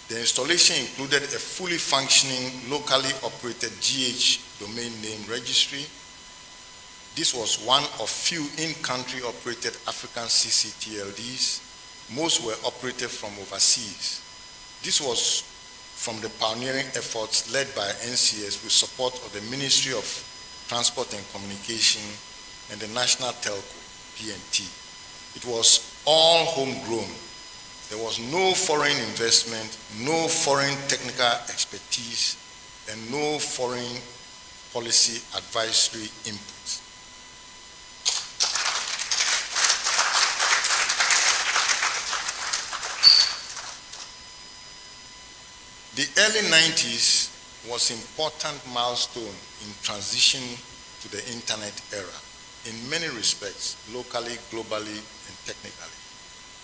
The installation included a fully functioning, locally operated GH domain name registry. This was one of few in-country operated African CCTLDs. Most were operated from overseas. This was from the pioneering efforts led by NCS with support of the Ministry of Transport and Communication and the National Telco, PNT. It was all homegrown. There was no foreign investment, no foreign technical expertise, and no foreign policy advisory input. The early 90s was an important milestone in transition to the internet era in many respects, locally, globally, and technically.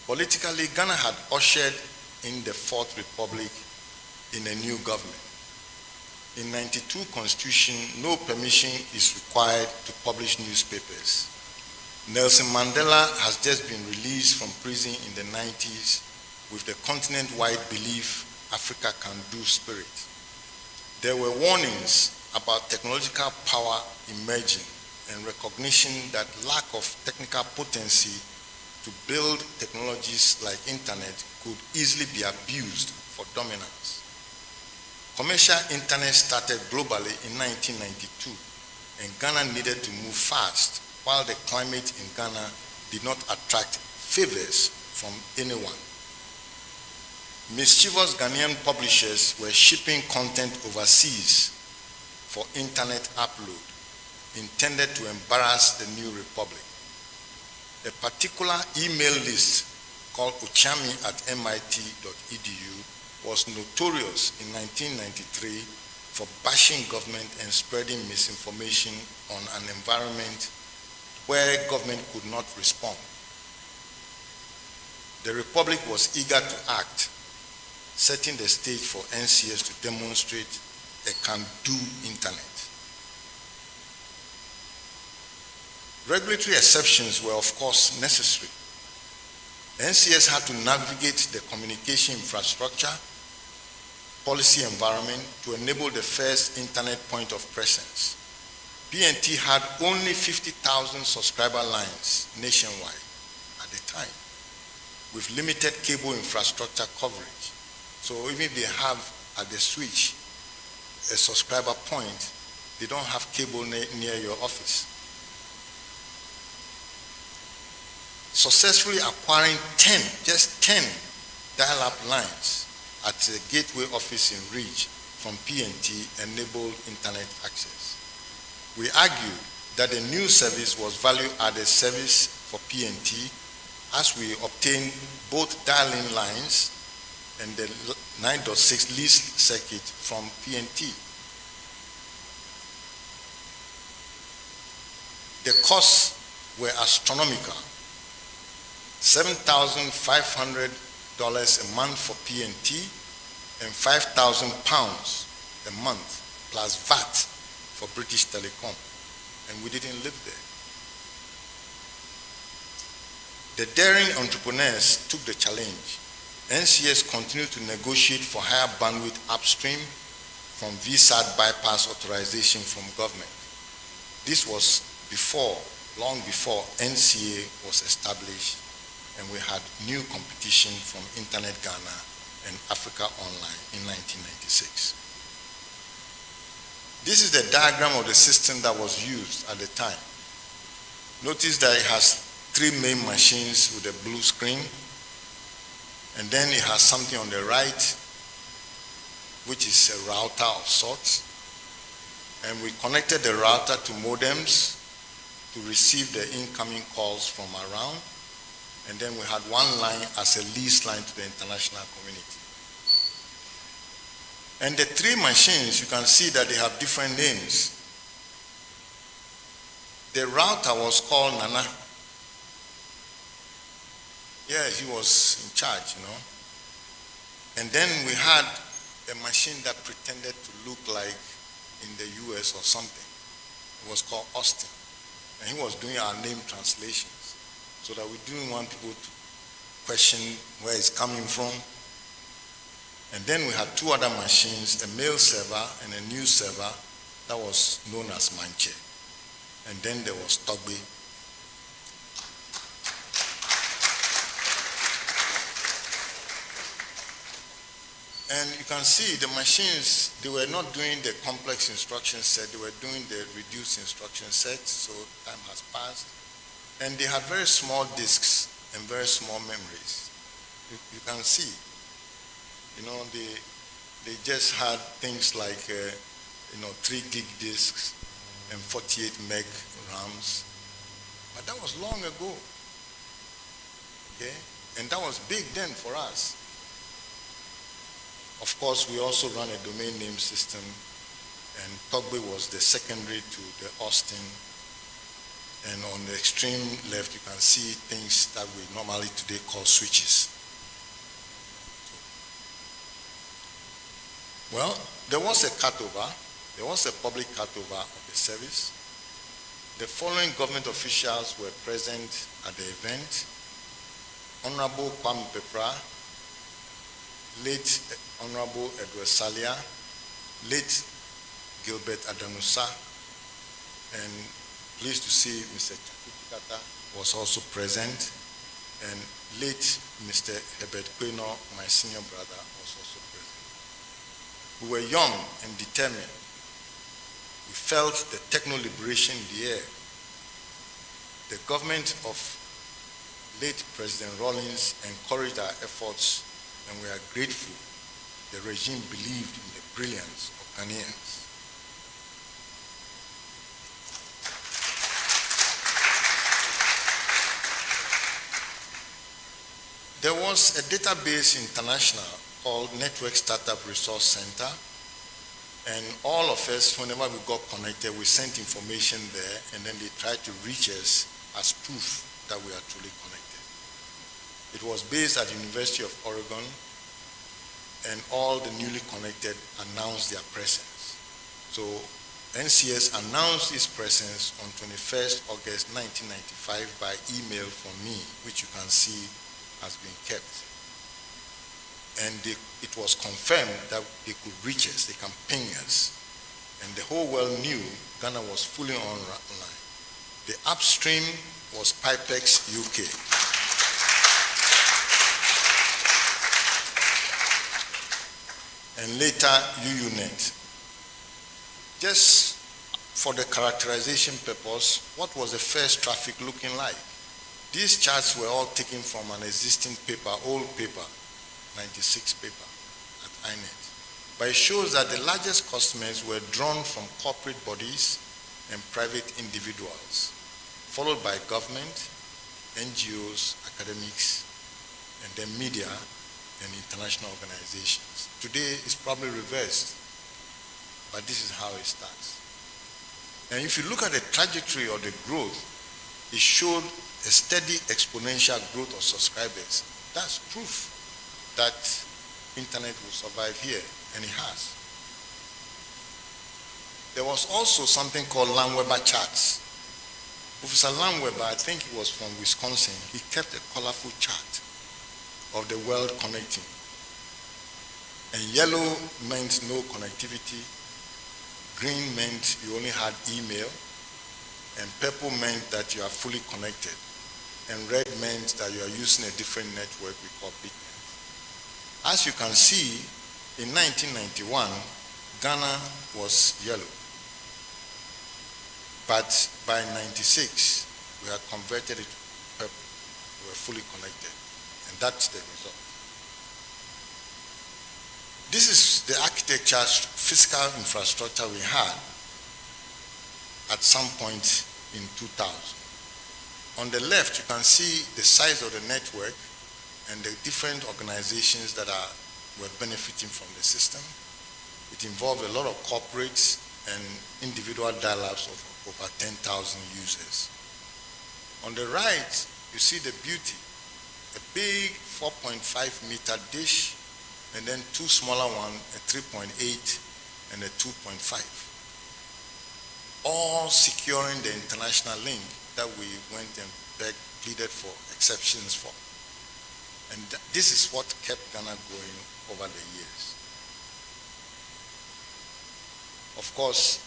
Politically, Ghana had ushered in the Fourth Republic in a new government. In 92 Constitution, no permission is required to publish newspapers. Nelson Mandela has just been released from prison in the 90s with the continent-wide belief Africa can do spirit. There were warnings about technological power emerging and recognition that lack of technical potency to build technologies like internet could easily be abused for dominance. Commercial internet started globally in 1992, and Ghana needed to move fast, while the climate in Ghana did not attract favors from anyone. Mischievous Ghanaian publishers were shipping content overseas for internet upload, intended to embarrass the new republic. A particular email list called uchami@mit.edu was notorious in 1993 for bashing government and spreading misinformation on an environment where government could not respond. The Republic was eager to act, setting the stage for NCS to demonstrate a can-do internet. Regulatory exceptions were, of course, necessary. NCS had to navigate the communication infrastructure, policy environment to enable the first internet point of presence. PNT had only 50,000 subscriber lines nationwide at the time, with limited cable infrastructure coverage. So even if they have at the switch a subscriber point, they don't have cable near your office. Successfully acquiring just 10 dial-up lines at the gateway office in Ridge from PNT enabled internet access. We argued that the new service was value-added service for PNT as we obtained both dial-in lines and the 9.6 lease circuit from PNT. The costs were astronomical. $7,500 a month for PNT and £5,000 a month plus VAT for British Telecom, and we didn't live there. The daring entrepreneurs took the challenge. NCS continued to negotiate for higher bandwidth upstream from VSAT bypass authorization from government. This was long before NCA was established, and we had new competition from Internet Ghana and Africa Online in 1996. This is the diagram of the system that was used at the time. Notice that it has 3 main machines with a blue screen, and then it has something on the right, which is a router of sorts. And we connected the router to modems to receive the incoming calls from around. And then we had one line as a lease line to the international community. And the 3 machines, you can see that they have different names. The router was called Nana. Yeah, he was in charge, you know. And then we had a machine that pretended to look like in the US or something. It was called Austin. And he was doing our name translations, so that we didn't want people to question where it's coming from. And then we had 2 other machines, a mail server and a news server that was known as Manche. And then there was Togbe. And you can see the machines, they were not doing the complex instruction set, they were doing the reduced instruction set, so time has passed. And they had very small disks and very small memories. You can see, you know, they just had things like, 3 gig disks and 48 meg RAMs. But that was long ago, okay? And that was big then for us. Of course, we also run a domain name system, and Togbe was the secondary to the Austin. And on the extreme left, you can see things that we normally today call switches. Well, there was a cutover There was a public cutover of the service. The following government officials were present at the event: Honorable Kwame, late Honorable Edward Salia, late Gilbert Adanusa, and pleased to see Mr. Chakutikata was also present, and late Mr. Herbert Quaynor, my senior brother, was also present. We were young and determined. We felt the techno-liberation in the air. The government of late President Rawlings encouraged our efforts, and we are grateful the regime believed in the brilliance of Ghanaians. There was a database international called Network Startup Resource Center, and all of us, whenever we got connected, we sent information there, and then they tried to reach us as proof that we are truly connected. It was based at the University of Oregon, and all the newly connected announced their presence. So NCS announced its presence on 21st August 1995 by email from me, which you can see has been kept. And it was confirmed that they could reach us, they can ping us. And the whole world knew Ghana was fully online. The upstream was Pipex UK. And later UUNet. Just for the characterization purpose, what was the first traffic looking like? These charts were all taken from an existing paper, old paper, 96 paper at INET. But it shows that the largest customers were drawn from corporate bodies and private individuals, followed by government, NGOs, academics, and then media and international organizations. Today it's probably reversed, but this is how it starts. And if you look at the trajectory of the growth, it showed a steady exponential growth of subscribers. That's proof that internet will survive here, and it has. There was also something called Landweber charts. Professor Landweber, I think he was from Wisconsin, he kept a colorful chart of the world connecting. And yellow meant no connectivity, green meant you only had email, and purple meant that you are fully connected, and red meant that you are using a different network we call BitNet. As you can see, in 1991, Ghana was yellow. But by 96, we had converted it to purple. We were fully connected. And that's the result. This is the architecture, physical infrastructure we had at some point in 2000. On the left, you can see the size of the network and the different organizations that were benefiting from the system. It involved a lot of corporates and individual dial-ups of over 10,000 users. On the right, you see the beauty, a big 4.5 meter dish, and then two smaller ones, a 3.8 and a 2.5. All securing the international link that we went and pleaded for exceptions for. And this is what kept Ghana going over the years. Of course,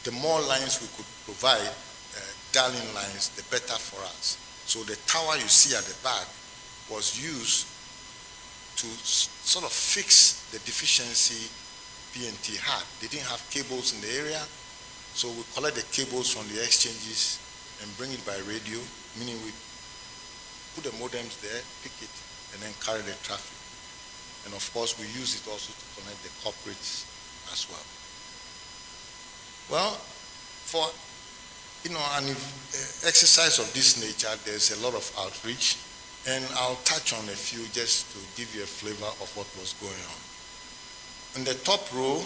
the more lines we could provide, dialing lines, the better for us. So the tower you see at the back was used to sort of fix the deficiency PNT had. They didn't have cables in the area, so we collect the cables from the exchanges and bring it by radio, meaning we put the modems there, pick it, and then carry the traffic. And of course, we use it also to connect the corporates as well. Well, for an exercise of this nature, there's a lot of outreach, and I'll touch on a few just to give you a flavor of what was going on. In the top row,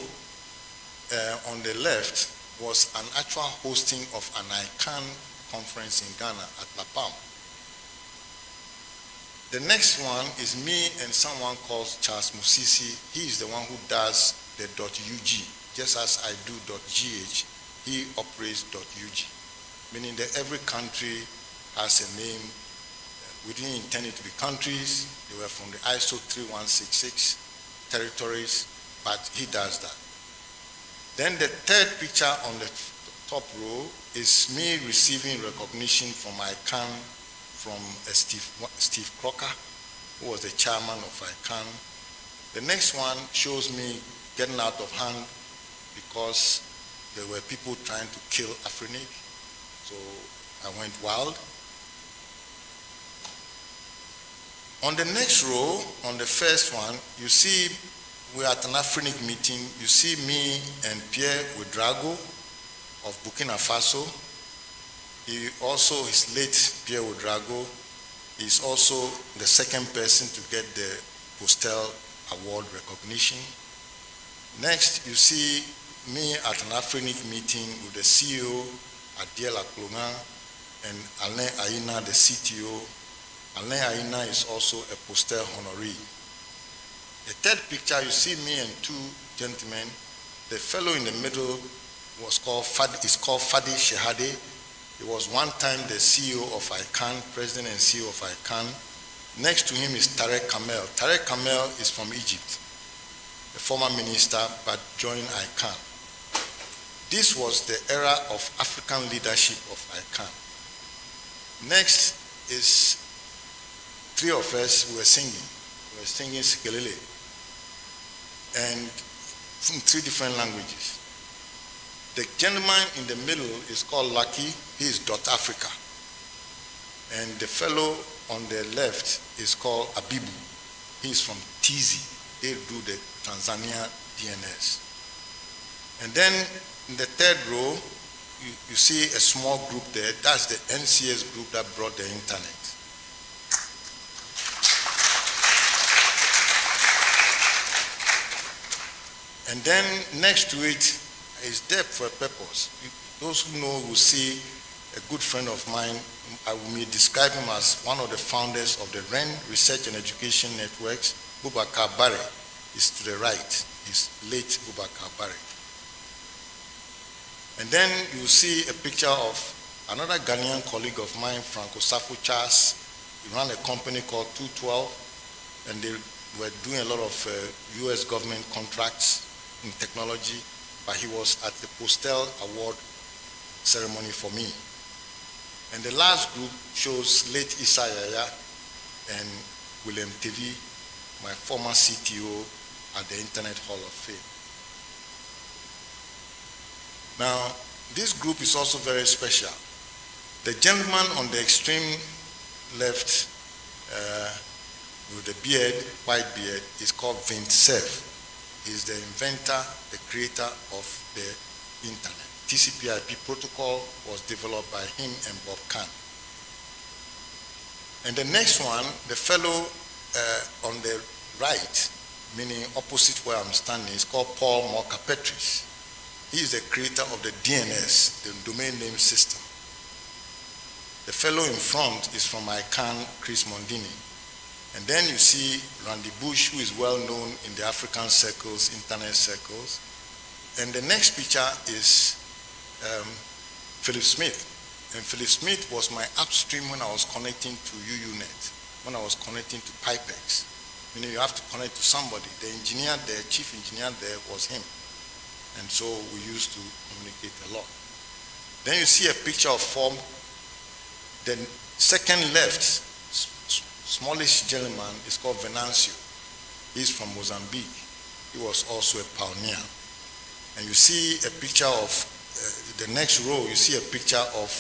on the left, was an actual hosting of an ICANN conference in Ghana at La Palma. The next one is me and someone called Charles Musisi. He is the one who does the .ug. just as I do .gh, he operates .ug, meaning that every country has a name. We didn't intend it to be countries. They were from the ISO 3166 territories, but he does that. Then the third picture on the top row is me receiving recognition from ICANN from Steve Crocker, who was the chairman of ICANN. The next one shows me getting out of hand because there were people trying to kill Afrinic, so I went wild. On the next row, on the first one, you see we're at an Afrinic meeting. You see me and Pierre Ouedraogo of Burkina Faso. He also is late Pierre Ouedraogo. He's also the second person to get the Postel Award recognition. Next, you see me at an Afrinic meeting with the CEO, Adiel Aklonga, and Alain Aina, the CTO. Alain Aina is also a Postel honoree. The third picture, you see me and two gentlemen. The fellow in the middle is called Fadi Shehade. He was one time the CEO of ICANN, president and CEO of ICANN. Next to him is Tarek Kamel. Tarek Kamel is from Egypt, a former minister, but joined ICANN. This was the era of African leadership of ICANN. Next is three of us who were singing. We were singing Sikelele, and in three different languages. The gentleman in the middle is called Lucky. He is Africa. And the fellow on the left is called Abibu. He is from TZ. They do the Tanzania DNS. And then in the third row, you see a small group there. That's the NCS group that brought the internet. And then next to it is there for a purpose. Those who know will see a good friend of mine. I may describe him as one of the founders of the REN Research and Education Networks. Boubacar Barre is to the right. He's late Boubacar Barre. And then you see a picture of another Ghanaian colleague of mine, Franco Safu Charles. He ran a company called 212, and they were doing a lot of US government contracts in technology, but he was at the Postel Award ceremony for me. And the last group shows late Issa Yaya and William Tevi, my former CTO at the Internet Hall of Fame. Now, this group is also very special. The gentleman on the extreme left with the beard, white beard, is called Vint Cerf. He's the inventor, the creator of the internet. TCP/IP protocol was developed by him and Bob Kahn. And the next one, the fellow on the right, meaning opposite where I'm standing, is called Paul Morka-Petris. He is the creator of the DNS, the domain name system. The fellow in front is from ICANN, Chris Mondini. And then you see Randy Bush, who is well known in the African circles, internet circles. And the next picture is Philip Smith. And Philip Smith was my upstream when I was connecting to UUNet, when I was connecting to Pipex. Meaning you have to connect to somebody. The engineer there, chief engineer there was him. And so we used to communicate a lot. Then you see a picture of form. The second left, smallish gentleman is called Venancio. He's from Mozambique. He was also a pioneer. And you see a picture of, the next row, you see a picture of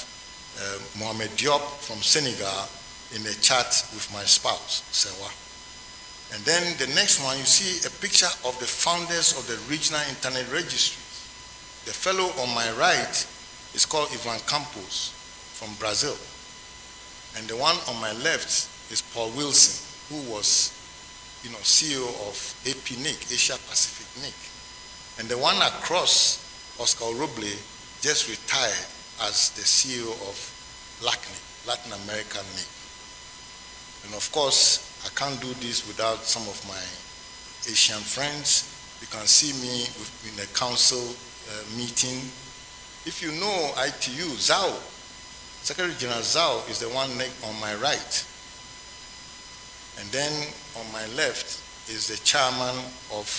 Mohamed Diop from Senegal in a chat with my spouse, Sewa. And then the next one, you see a picture of the founders of the regional internet registries. The fellow on my right is called Ivan Campos from Brazil. And the one on my left is Paul Wilson, who was, CEO of AP-NIC, Asia Pacific NIC. And the one across, Oscar Roble, just retired as the CEO of LACNIC, Latin American NIC. And of course, I can't do this without some of my Asian friends. You can see me in the council meeting. If you know ITU, Zhao, Secretary General Zhao is the one on my right. And then on my left is the chairman of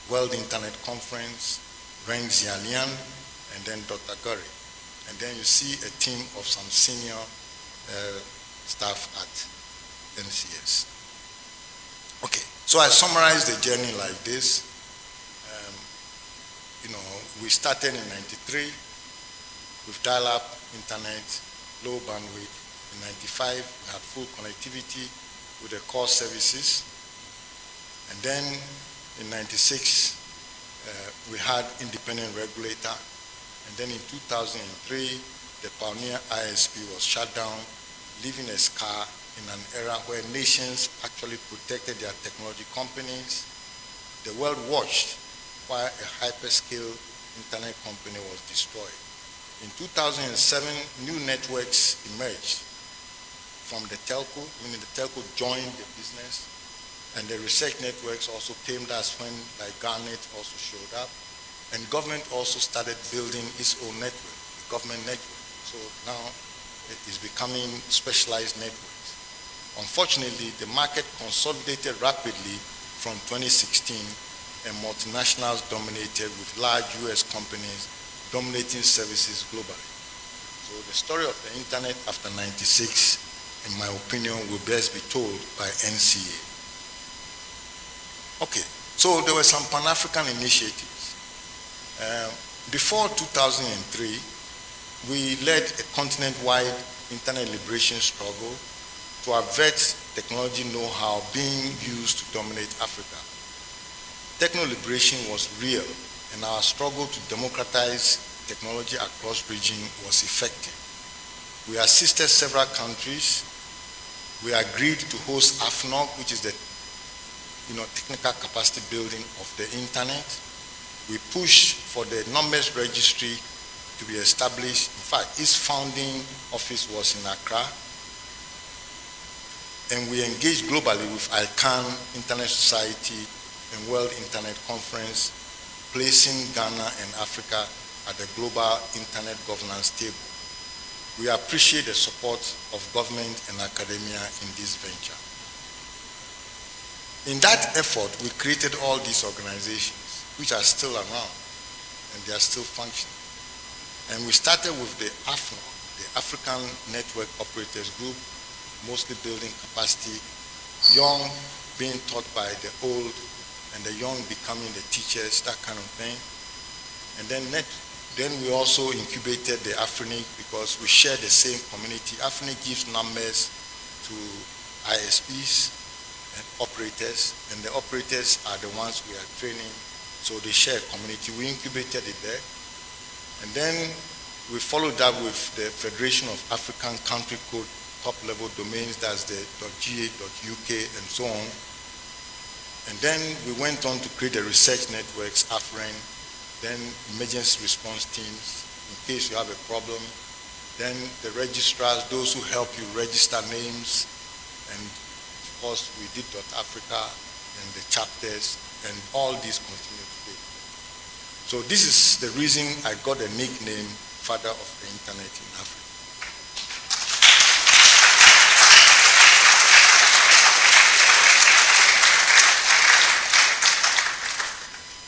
World Internet Conference, Ren Xianlian, and then Dr. Gurry. And then you see a team of some senior staff at NCS. Okay, so I summarize the journey like this. We started in '93 with dial-up internet, low bandwidth. In '95, we had full connectivity with the core services. And then in '96, we had independent regulator. And then in 2003, the Pioneer ISP was shut down, leaving a scar in an era where nations actually protected their technology companies. The world watched while a hyperscale internet company was destroyed. In 2007, new networks emerged from the telco, meaning the telco joined the business, and the research networks also came. That's when like Garnet also showed up, and government also started building its own network, the government network. So now it is becoming specialized networks. Unfortunately, the market consolidated rapidly from 2016, and multinationals dominated with large US companies dominating services globally. So the story of the internet after '96, in my opinion, will best be told by NCA. Okay, so there were some Pan-African initiatives. Before 2003, we led a continent-wide internet liberation struggle to avert technology know-how being used to dominate Africa. Techno liberation was real, and our struggle to democratize technology across region was effective. We assisted several countries. We agreed to host AFNOG, which is the technical capacity building of the internet. We pushed for the numbers registry to be established. In fact, its founding office was in Accra. And we engaged globally with ICANN, Internet Society, and World Internet Conference, placing Ghana and Africa at the global internet governance table. We appreciate the support of government and academia in this venture. In that effort, we created all these organizations, which are still around, and they are still functioning. And we started with the AFNO, the African Network Operators Group, mostly building capacity, young being taught by the old, and the young becoming the teachers, that kind of thing. And then we also incubated the AFRINIC because we share the same community. AFRINIC gives numbers to ISPs and operators, and the operators are the ones we are training, so they share a community. We incubated it there. And then we followed up with the Federation of African Country Code top-level domains, that's the .ga, .uk, and so on. And then we went on to create the research networks, AFREN, then emergency response teams, in case you have a problem. Then the registrars, those who help you register names. And of course, we did .Africa and the chapters, and all these continue today. So this is the reason I got the nickname Father of the Internet in Africa.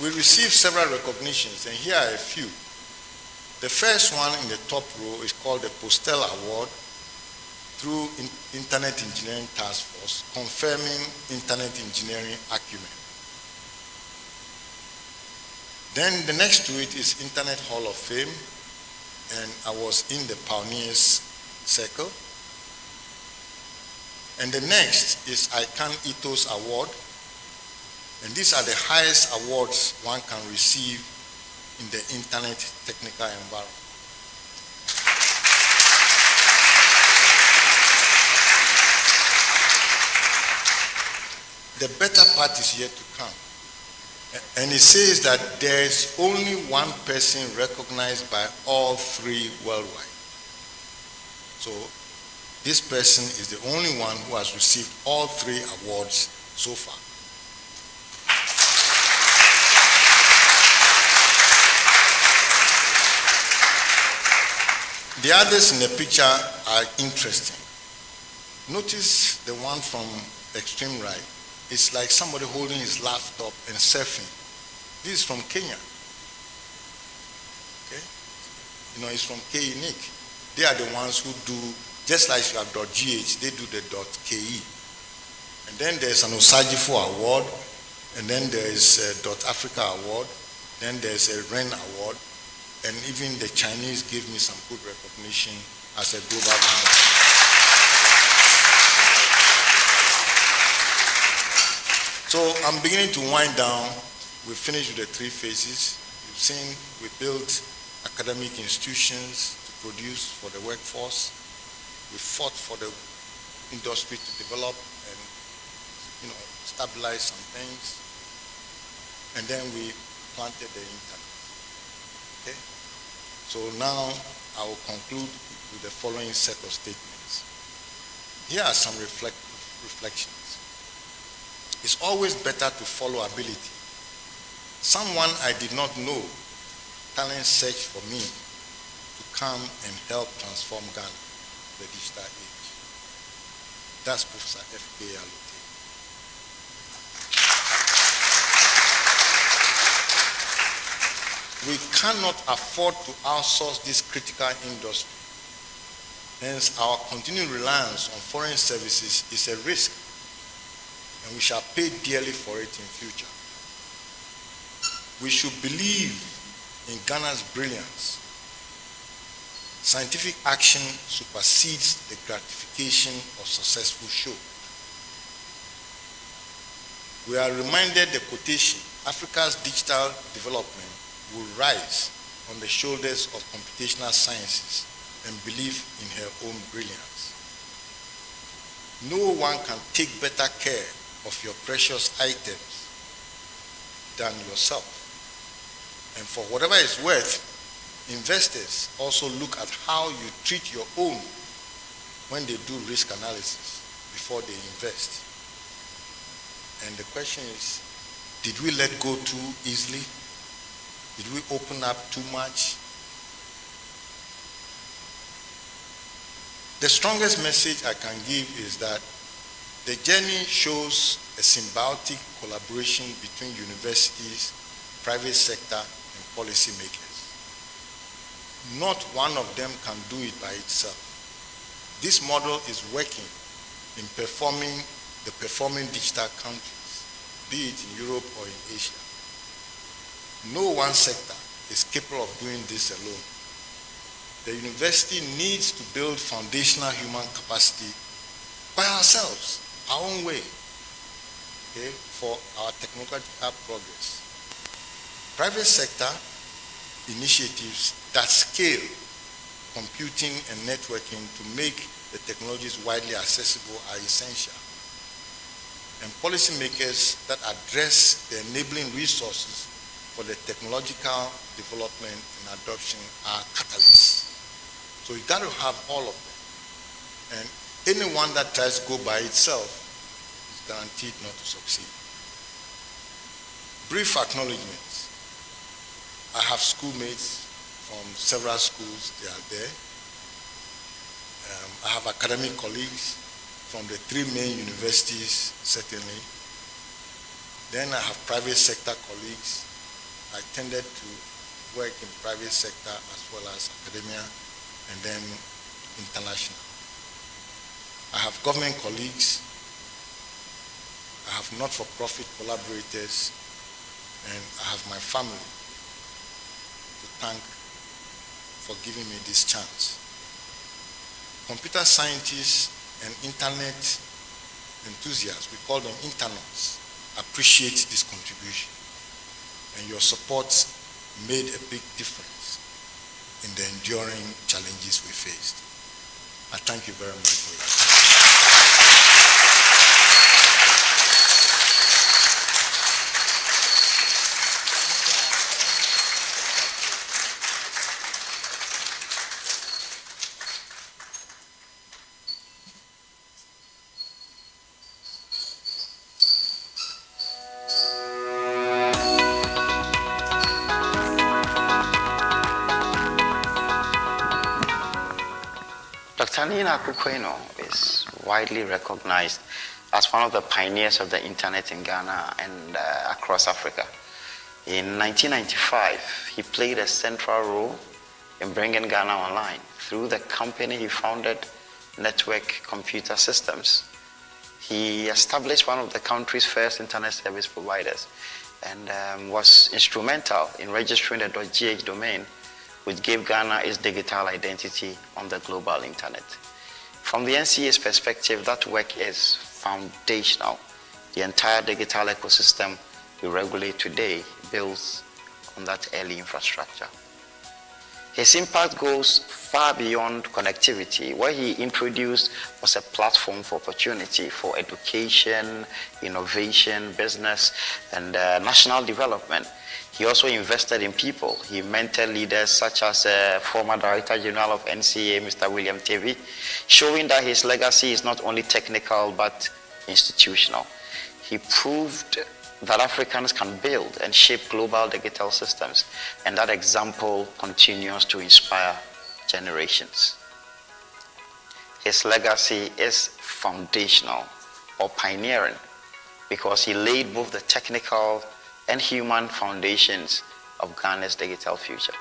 We received several recognitions, and here are a few. The first one in the top row is called the Postel Award through Internet Engineering Task Force, confirming internet engineering acumen. Then the next to it is Internet Hall of Fame, and I was in the Pioneers Circle. And the next is ICANN Ethos Award, and these are the highest awards one can receive in the internet technical environment. The better part is yet to come. And it says that there is only one person recognized by all three worldwide. So this person is the only one who has received all three awards so far. The others in the picture are interesting. Notice the one from extreme right. It's like somebody holding his laptop and surfing. This is from Kenya. Okay? You know, it's from KUNIC. They are the ones who do, just like you have .gh, they do the .ke. And then there's an Osagifo award, and then there is a .Africa award, then there's a REN award, and even the Chinese gave me some good recognition as a global promoter. So I'm beginning to wind down. We finished with the 3 phases. You've seen we built academic institutions to produce for the workforce. We fought for the industry to develop and, you know, stabilize some things. And then we planted the internet. Okay? So now I will conclude with the following set of statements. Here are some reflections. It's always better to follow ability. Someone I did not know, talent searched for me to come and help transform Ghana, the digital age. That's Professor FGA Alote. We cannot afford to outsource this critical industry. Hence, our continued reliance on foreign services is a risk, and we shall pay dearly for it in future. We should believe in Ghana's brilliance. Scientific action supersedes the gratification of successful show. We are reminded the quotation, Africa's digital development will rise on the shoulders of computational sciences and believe in her own brilliance. No one can take better care of your precious items than yourself. And for whatever it's worth, investors also look at how you treat your own when they do risk analysis before they invest. And the question is, did we let go too easily? Did we open up too much? The strongest message I can give is that the journey shows a symbiotic collaboration between universities, private sector, and policymakers. Not one of them can do it by itself. This model is working in the performing digital countries, be it in Europe or in Asia. No one sector is capable of doing this alone. The university needs to build foundational human capacity by ourselves, our own way, okay, for our technological progress. Private sector initiatives that scale computing and networking to make the technologies widely accessible are essential. And policymakers that address the enabling resources for the technological development and adoption are catalysts. So you got to have all of them. And anyone that tries to go by itself is guaranteed not to succeed. Brief acknowledgements. I have schoolmates from several schools, they are there. I have academic colleagues from the 3 main universities, certainly. Then I have private sector colleagues. I tended to work in private sector as well as academia and then international. I have government colleagues. I have not-for-profit collaborators, and I have my family to thank for giving me this chance. Computer scientists and internet enthusiasts, we call them internauts, appreciate this contribution. And your support made a big difference in the enduring challenges we faced. I thank you very much for your attention.
Dr. NII NARKU QUAYNOR is widely recognized as one of the pioneers of the internet in Ghana and across Africa. In 1995, he played a central role in bringing Ghana online through the company he founded, Network Computer Systems. He established one of the country's first internet service providers and was instrumental in registering the .gh domain, which gave Ghana its digital identity on the global internet. From the NCA's perspective, that work is foundational. The entire digital ecosystem we regulate today builds on that early infrastructure. His impact goes far beyond connectivity. What he introduced was a platform for opportunity for education, innovation, business, and national development. He also invested in people. He mentored leaders such as former Director General of NCA, Mr. William Tevi, showing that his legacy is not only technical but institutional. He proved that Africans can build and shape global digital systems, and that example continues to inspire generations. His legacy is foundational or pioneering because he laid both the technical and human foundations of Ghana's digital future.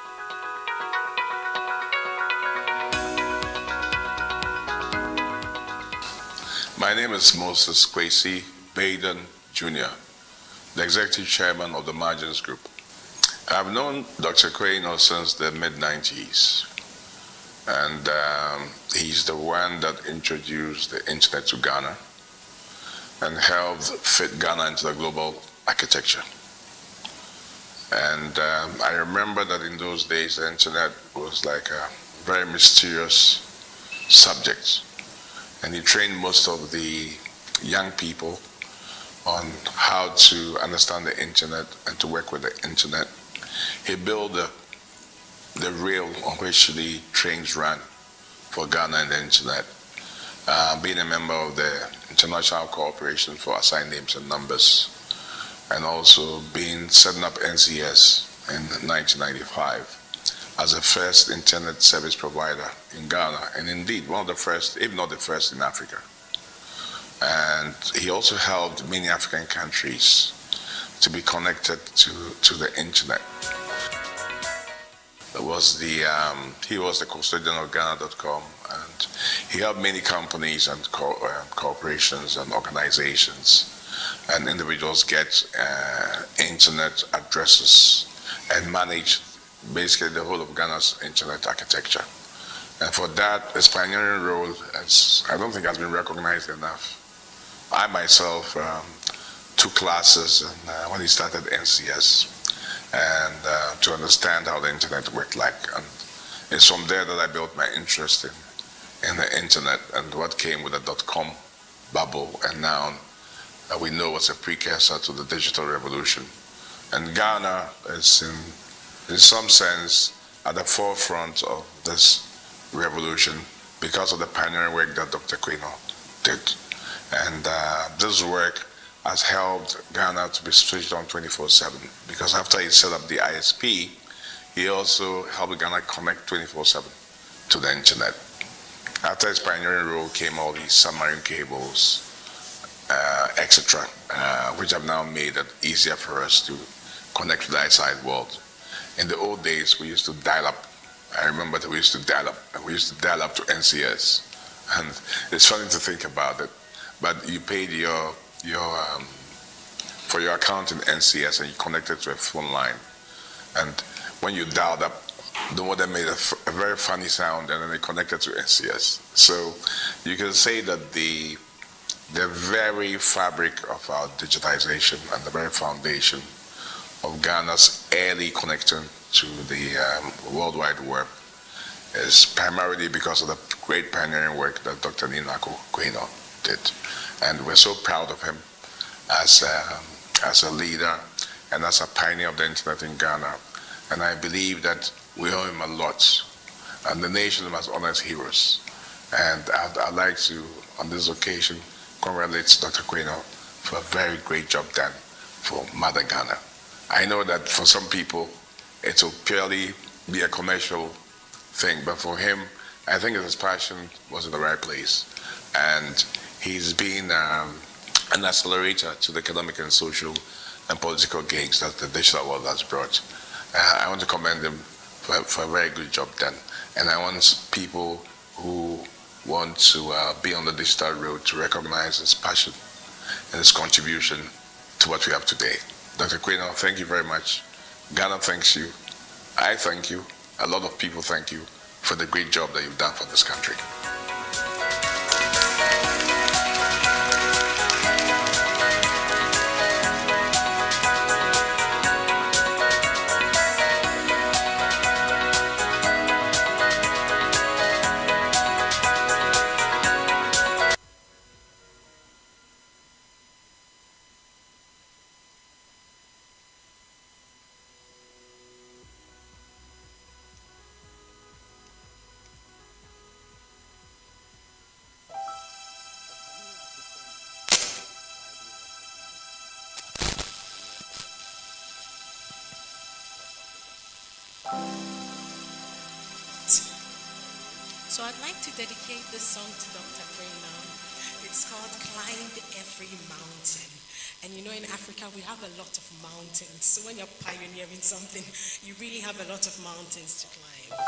My name is Moses Kwesi Baden Jr., the Executive Chairman of the Margins Group. I've known Dr. QUAYNOR since the mid-90s, and he's the one that introduced the internet to Ghana and helped fit Ghana into the global architecture. And I remember that in those days, the internet was like a very mysterious subject. And he trained most of the young people on how to understand the internet and to work with the internet. He built the rail on which the trains ran for Ghana and the internet, being a member of the International Cooperation for Assigned Names and Numbers, and also setting up NCS in 1995 as the first internet service provider in Ghana, and indeed one of the first, if not the first, in Africa. And he also helped many African countries to be connected to the internet. He was the custodian of Ghana.com, and he helped many companies and corporations and organizations and individuals get internet addresses and manage basically the whole of Ghana's internet architecture. And for that, his pioneering role, I don't think has been recognized enough. I myself took classes when he started NCS, and to understand how the internet worked like. And it's from there that I built my interest in the internet and what came with the .com bubble, and now we know it's a precursor to the digital revolution. And Ghana is in some sense at the forefront of this revolution because of the pioneering work that Dr. QUAYNOR did. And this work has helped Ghana to be switched on 24/7, because after he set up the ISP, he also helped Ghana connect 24/7 to the internet. After his pioneering role came all these submarine cables, etc., which have now made it easier for us to connect to the outside world. In the old days, we used to dial up. I remember that we used to dial up, and we used to dial up to NCS. And it's funny to think about it, but you paid for your account in NCS and you connected to a phone line. And when you dialed up, the modem made a very funny sound, and then it connected to NCS. So you can say that the very fabric of our digitization and the very foundation of Ghana's early connection to the World Wide Web is primarily because of the great pioneering work that Dr. NII NARKU QUAYNOR did. And we're so proud of him as a leader and as a pioneer of the internet in Ghana. And I believe that we owe him a lot, and the nation must honor his heroes. And I'd like to, on this occasion, congratulate Dr. QUAYNOR for a very great job done for Mother Ghana. I know that for some people, it will purely be a commercial thing, but for him I think his passion was in the right place, and he's been an accelerator to the economic and social and political gains that the digital world has brought. I want to commend him for a very good job done, and I want people who want to be on the digital road to recognize his passion and his contribution to what we have today. Dr. Quaynor, thank you very much. Ghana thanks you. I thank you. A lot of people thank you for the great job that you've done for this country.
So I'd like to dedicate this song to Dr. Quaynor. It's called Climb Every Mountain. And you know, in Africa, we have a lot of mountains. So when you're pioneering something, you really have a lot of mountains to climb.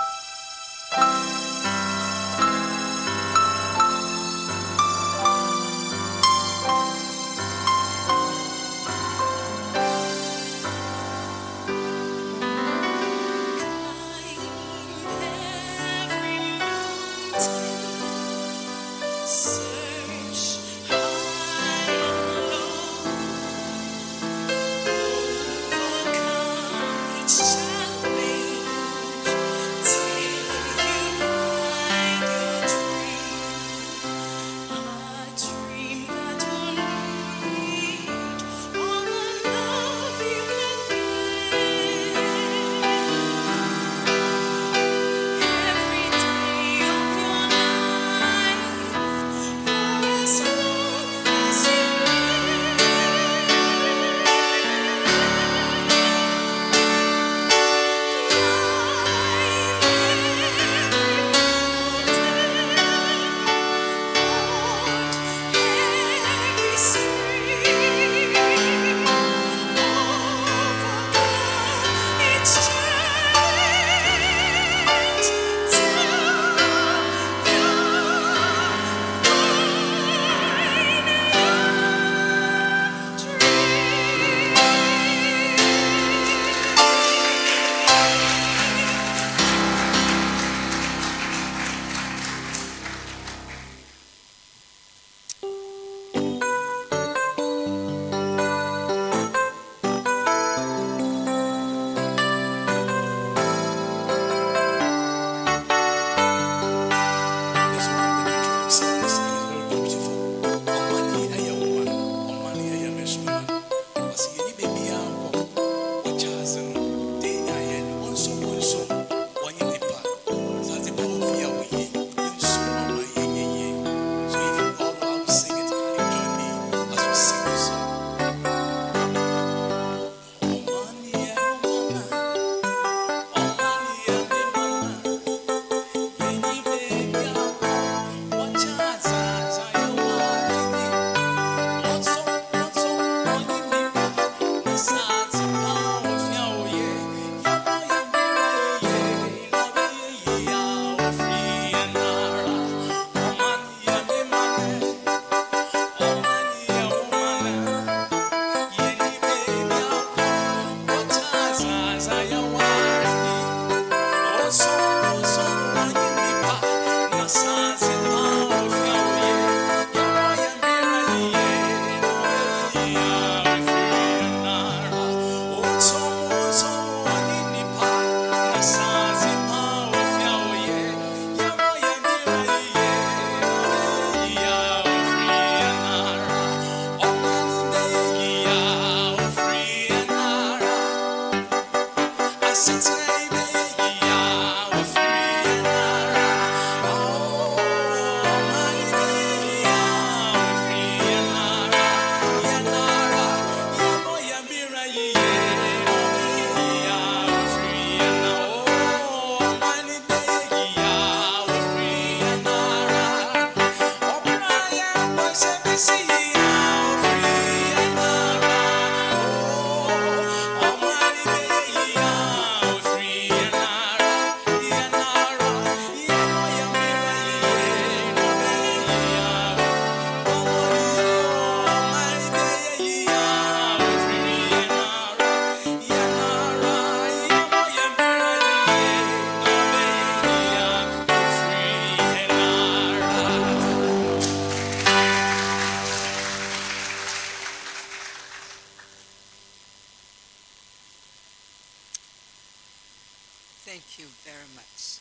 Thank you very much.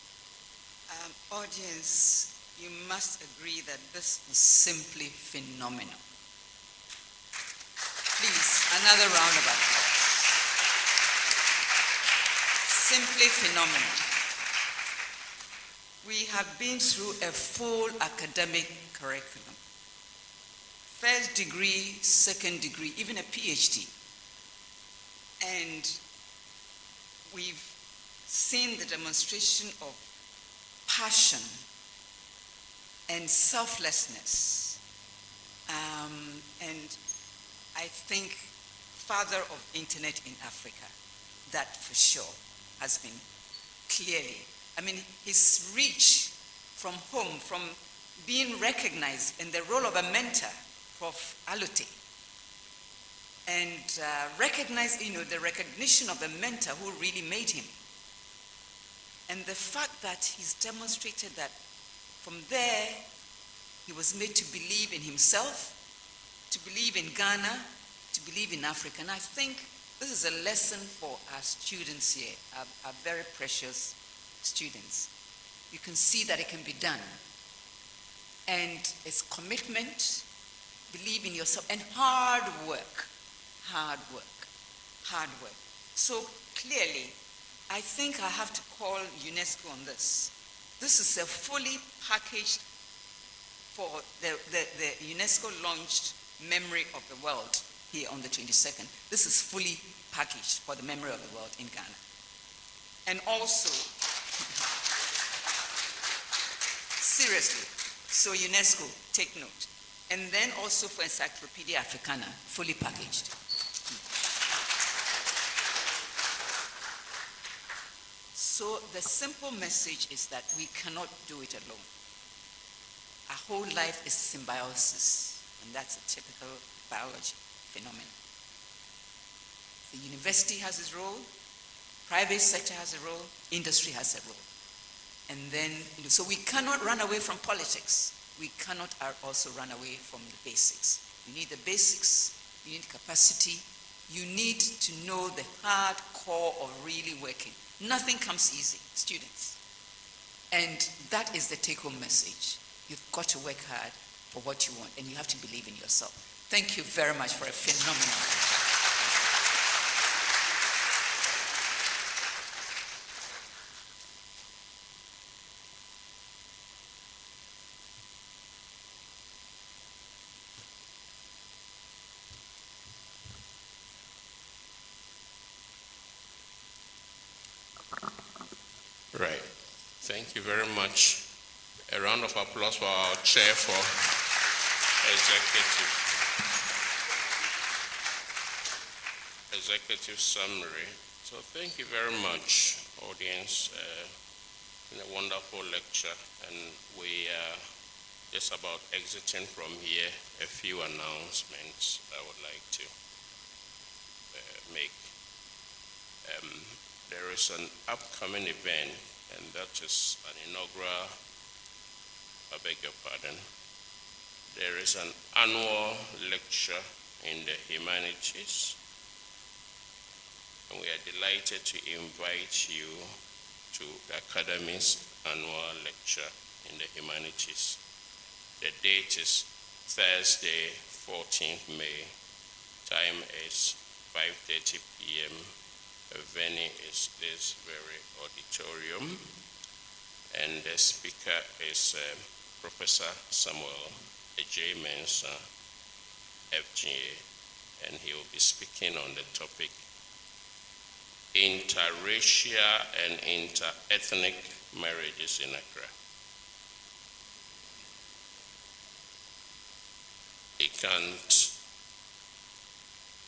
Audience, you must agree that this was simply phenomenal. Please, another round of applause. Simply phenomenal. We have been through a full academic curriculum. First degree, second degree, even a PhD. And we've seen the demonstration of passion and selflessness. And I think father of internet in Africa, that for sure has been clearly, I mean, his reach from home, from being recognized in the role of a mentor, Prof. Alute, and recognize, the recognition of a mentor who really made him. And the fact that he's demonstrated that from there, he was made to believe in himself, to believe in Ghana, to believe in Africa. And I think this is a lesson for our students here, our very precious students. You can see that it can be done. And it's commitment, believe in yourself, and hard work. Hard work. Hard work. So clearly, I think I have to call UNESCO on this. This is a fully packaged for the UNESCO launched Memory of the World here on the 22nd. This is fully packaged for the Memory of the World in Ghana. And also, seriously, so UNESCO, take note. And then also for Encyclopedia Africana, fully packaged. So the simple message is that we cannot do it alone. Our whole life is symbiosis, and that's a typical biology phenomenon. The university has its role, private sector has a role, industry has a role. And then, so we cannot run away from politics. We cannot also run away from the basics. You need the basics, you need capacity, you need to know the hard core of really working. Nothing comes easy, students. And that is the take-home message. You've got to work hard for what you want, and you have to believe in yourself. Thank you very much for a phenomenal.
Right. Thank you very much. A round of applause for our chair for executive summary. So thank you very much, audience. In a wonderful lecture, and we are just about exiting from here. A few announcements I would like to make. There is an upcoming event, and that is an inaugural, I beg your pardon. There is an annual lecture in the humanities, and we are delighted to invite you to the Academy's annual lecture in the humanities. The date is Thursday, 14th May. Time is 5:30 p.m. The venue is this very auditorium, and the speaker is Professor Samuel A.J. Mensah, FGA, and he will be speaking on the topic interracial and inter-ethnic marriages in Accra. He can't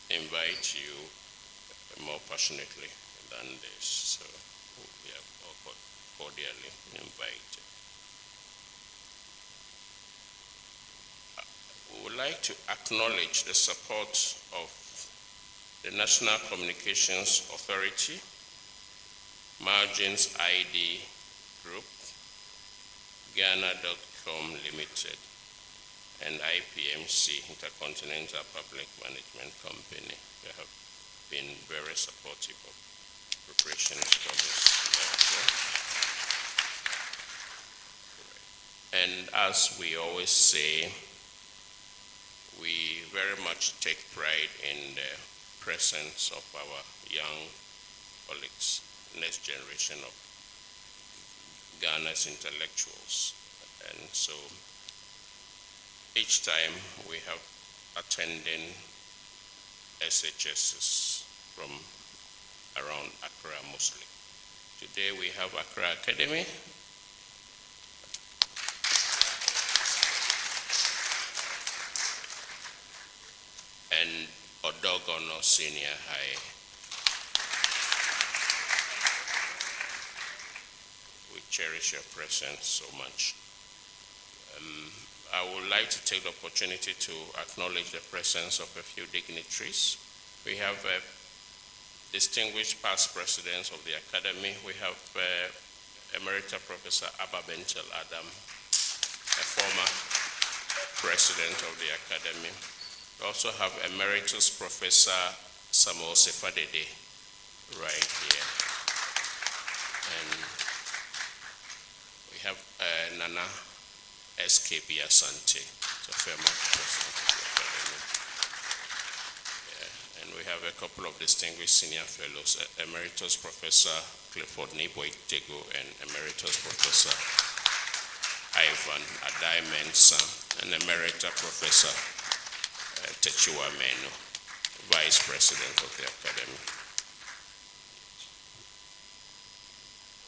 invite you more passionately than this, so we are all cordially invited. We would like to acknowledge the support of the National Communications Authority, Margins ID Group, Ghana.com Limited, and IPMC, Intercontinental Public Management Company. They have been very supportive of preparation Relations Studies lecture. And as we always say, we very much take pride in the presence of our young colleagues, next generation of Ghana's intellectuals. And so each time we have attending SHSs from around Accra mostly. Today we have Accra Academy. And Odogono Senior High. We cherish your presence so much. I would like to take the opportunity to acknowledge the presence of a few dignitaries. We have distinguished past presidents of the Academy. We have Emerita Professor Abba Benchel Adam, a former president of the Academy. We also have Emeritus Professor Samuel Sefadede right here. And we have Nana SKB Asante, the former president of the Academy. Yeah. And we have a couple of distinguished senior fellows, Emeritus Professor Clifford Niboy Tego and Emeritus Professor Ivan Adai Mensa and Emerita Professor Techiwa Menu, Vice President of the Academy.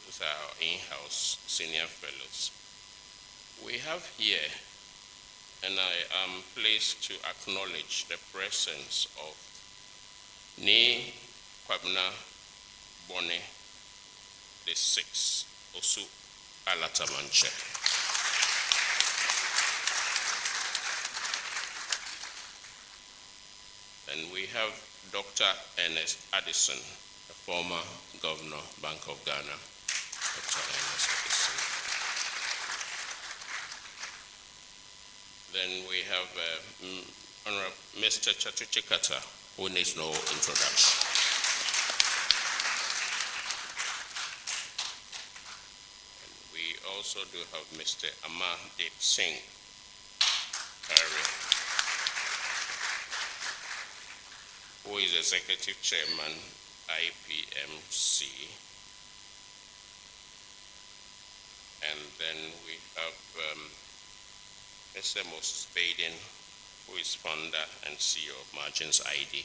Those are our in-house senior fellows. We have here, and I am pleased to acknowledge the presence of Ni Kwabna Bone the Sixth, Osu Alatamanche. And we have Dr. Ernest Addison, a former governor, Bank of Ghana. Dr. Ernest Addison. Then we have Mr. Chatuchikata, who needs no introduction. And we also do have Mr. Amardeep Singh Kari, who is Executive Chairman, IPMC. And then we have Mr. Moses Baden, who is founder and CEO of Margins ID.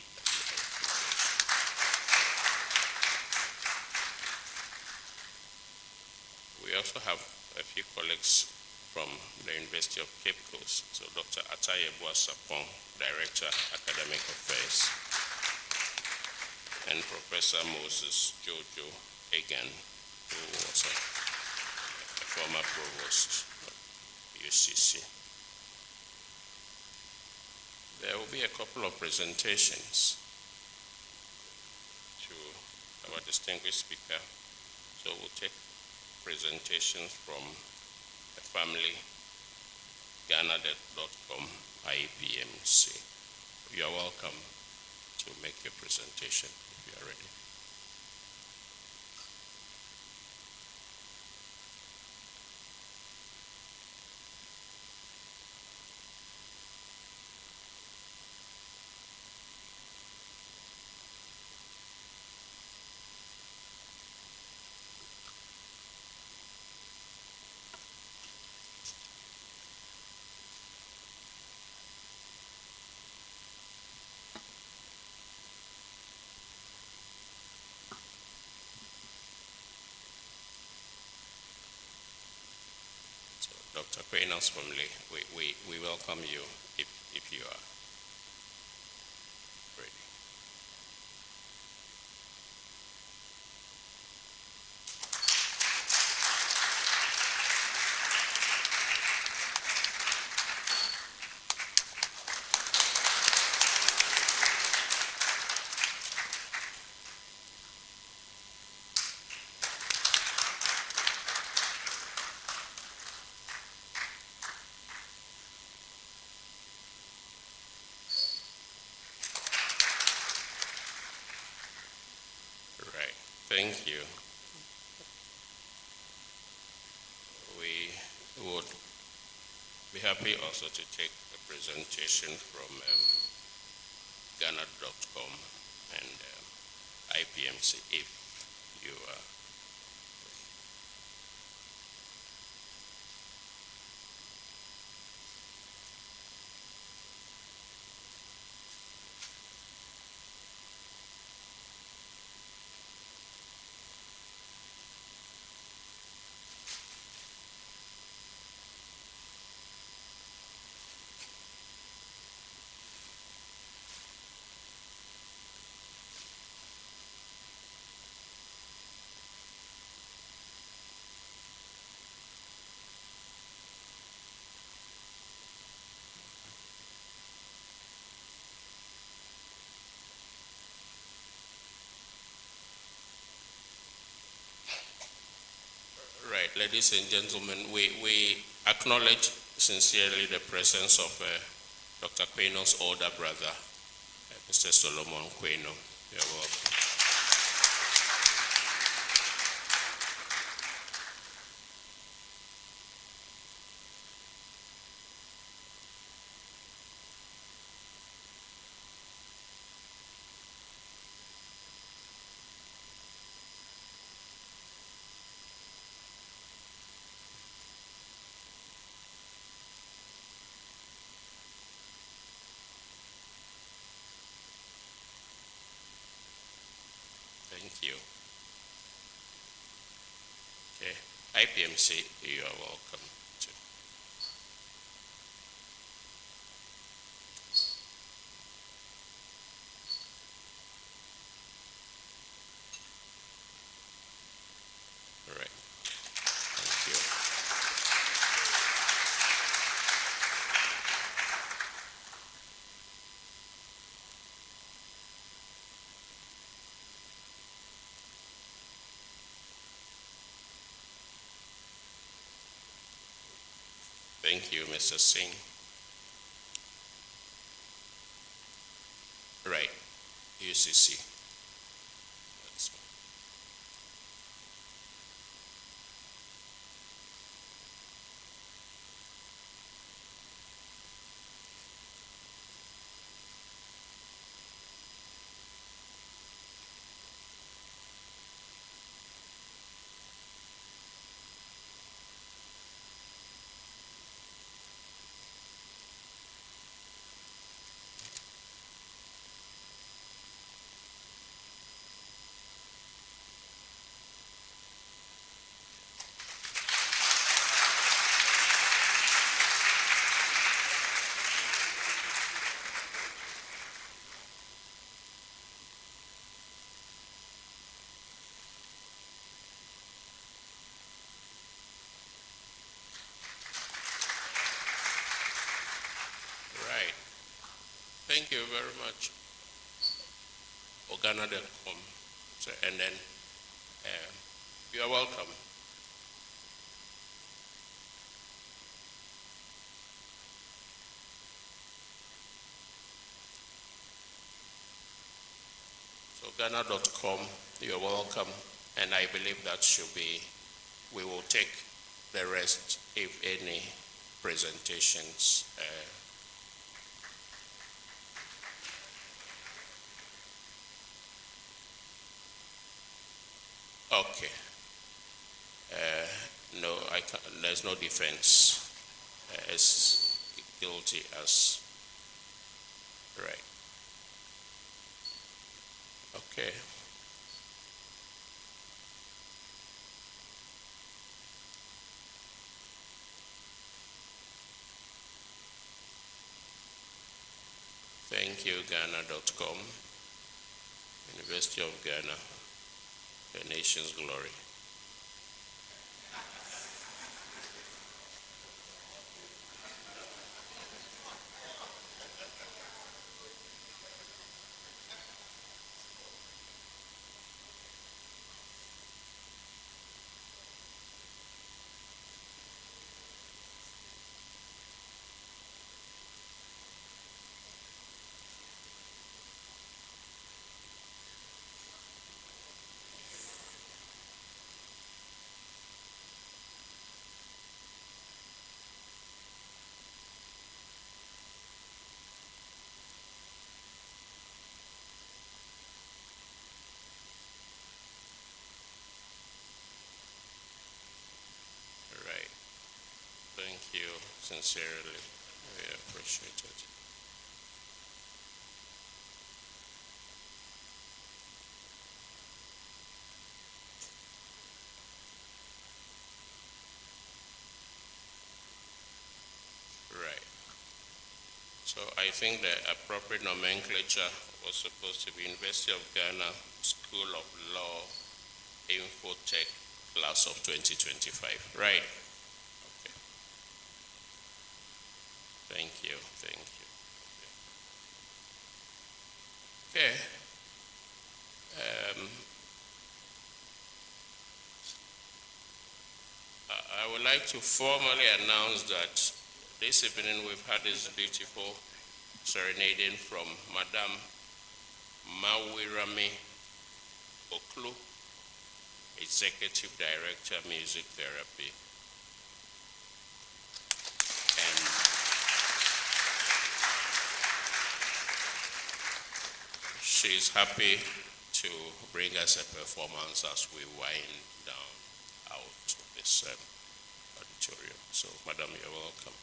We also have a few colleagues from the University of Cape Coast. So Dr. Ataye Boasapong, Director, Academic Affairs, and Professor Moses Jojo Egan, who was a former provost of UCC. There will be a couple of presentations to our distinguished speaker. So we'll take presentations from the family, Ghana.com IPMC. You are welcome to make your presentation if you are ready. Dr. Quaynor's family, we welcome you if you are ready. Thank you. We would be happy also to take a presentation from Ghana.com and IPMC if you are. Right, ladies and gentlemen, we acknowledge sincerely the presence of Dr. Quaynor's older brother, Mr. Solomon Quaynor. You're welcome. Thank you. Okay, IPMC, you are welcome too. All right. Thank you. Thank you, Mr. Singh. Right, UCC. That's fine. Right. Thank you very much. Organa.com. So, and then you are welcome. So Ghana.com, you're welcome. And I believe that should be, we will take the rest, if any, presentations. Okay. No, I can't, there's no defense. As guilty as, right. Okay. Thank you, Ghana.com, University of Ghana, the nation's glory. you sincerely. We appreciate it. Right. So I think the appropriate nomenclature was supposed to be University of Ghana School of Law Infotech Class of 2025, right? Okay. Thank you, thank you. Okay. I would like to formally announce that this evening we've had this beautiful serenading from Madame Mawirami Oklu, Executive Director, Music Therapy. And she's happy to bring us a performance as we wind down out of this auditorium. So, Madam, you're welcome.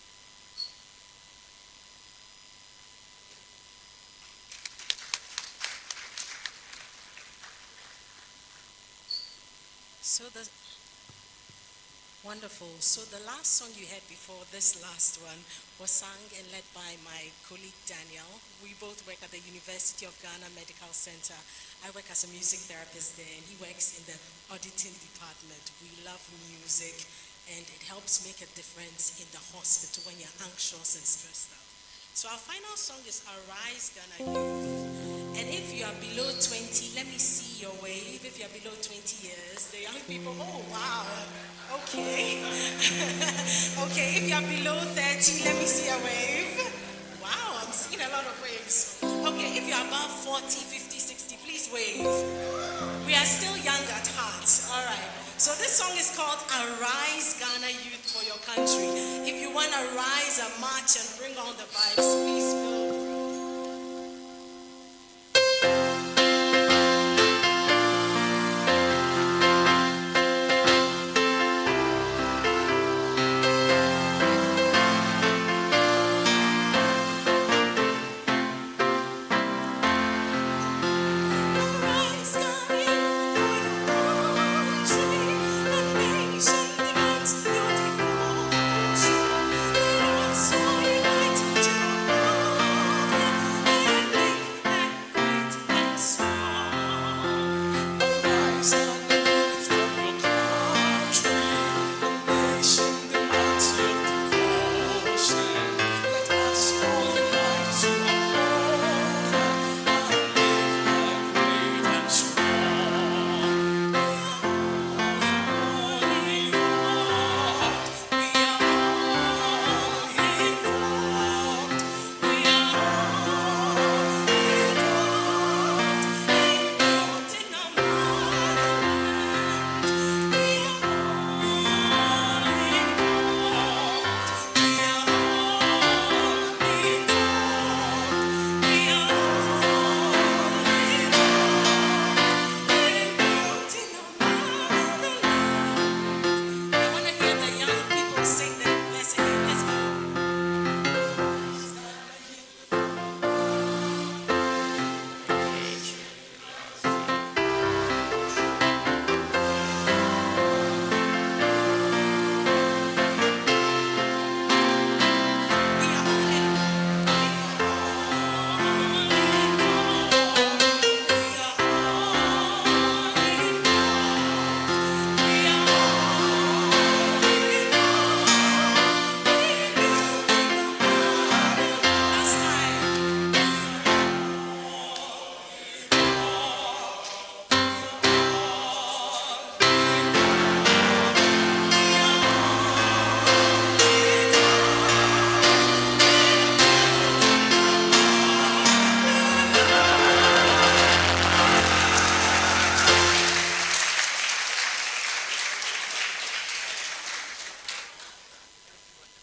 Wonderful. So the last song you heard before this last one was sung and led by my colleague Daniel. We both work at the University of Ghana Medical Center. I work as a music therapist there, and he works in the auditing department. We love music, and it helps make a difference in the hospital when you're anxious and stressed out. So our final song is Arise Ghana Youth. And if you are below 20, let me see your wave. If you are below 20 years, the young people, oh wow, okay. Okay, if you are below 30, let me see a wave. Wow, I'm seeing a lot of waves. Okay, if you are above 40, 50, 60, please wave. We are still young at heart, all right. So this song is called Arise Ghana Youth for Your Country. If you want to rise and march and bring on the vibes, please feel free.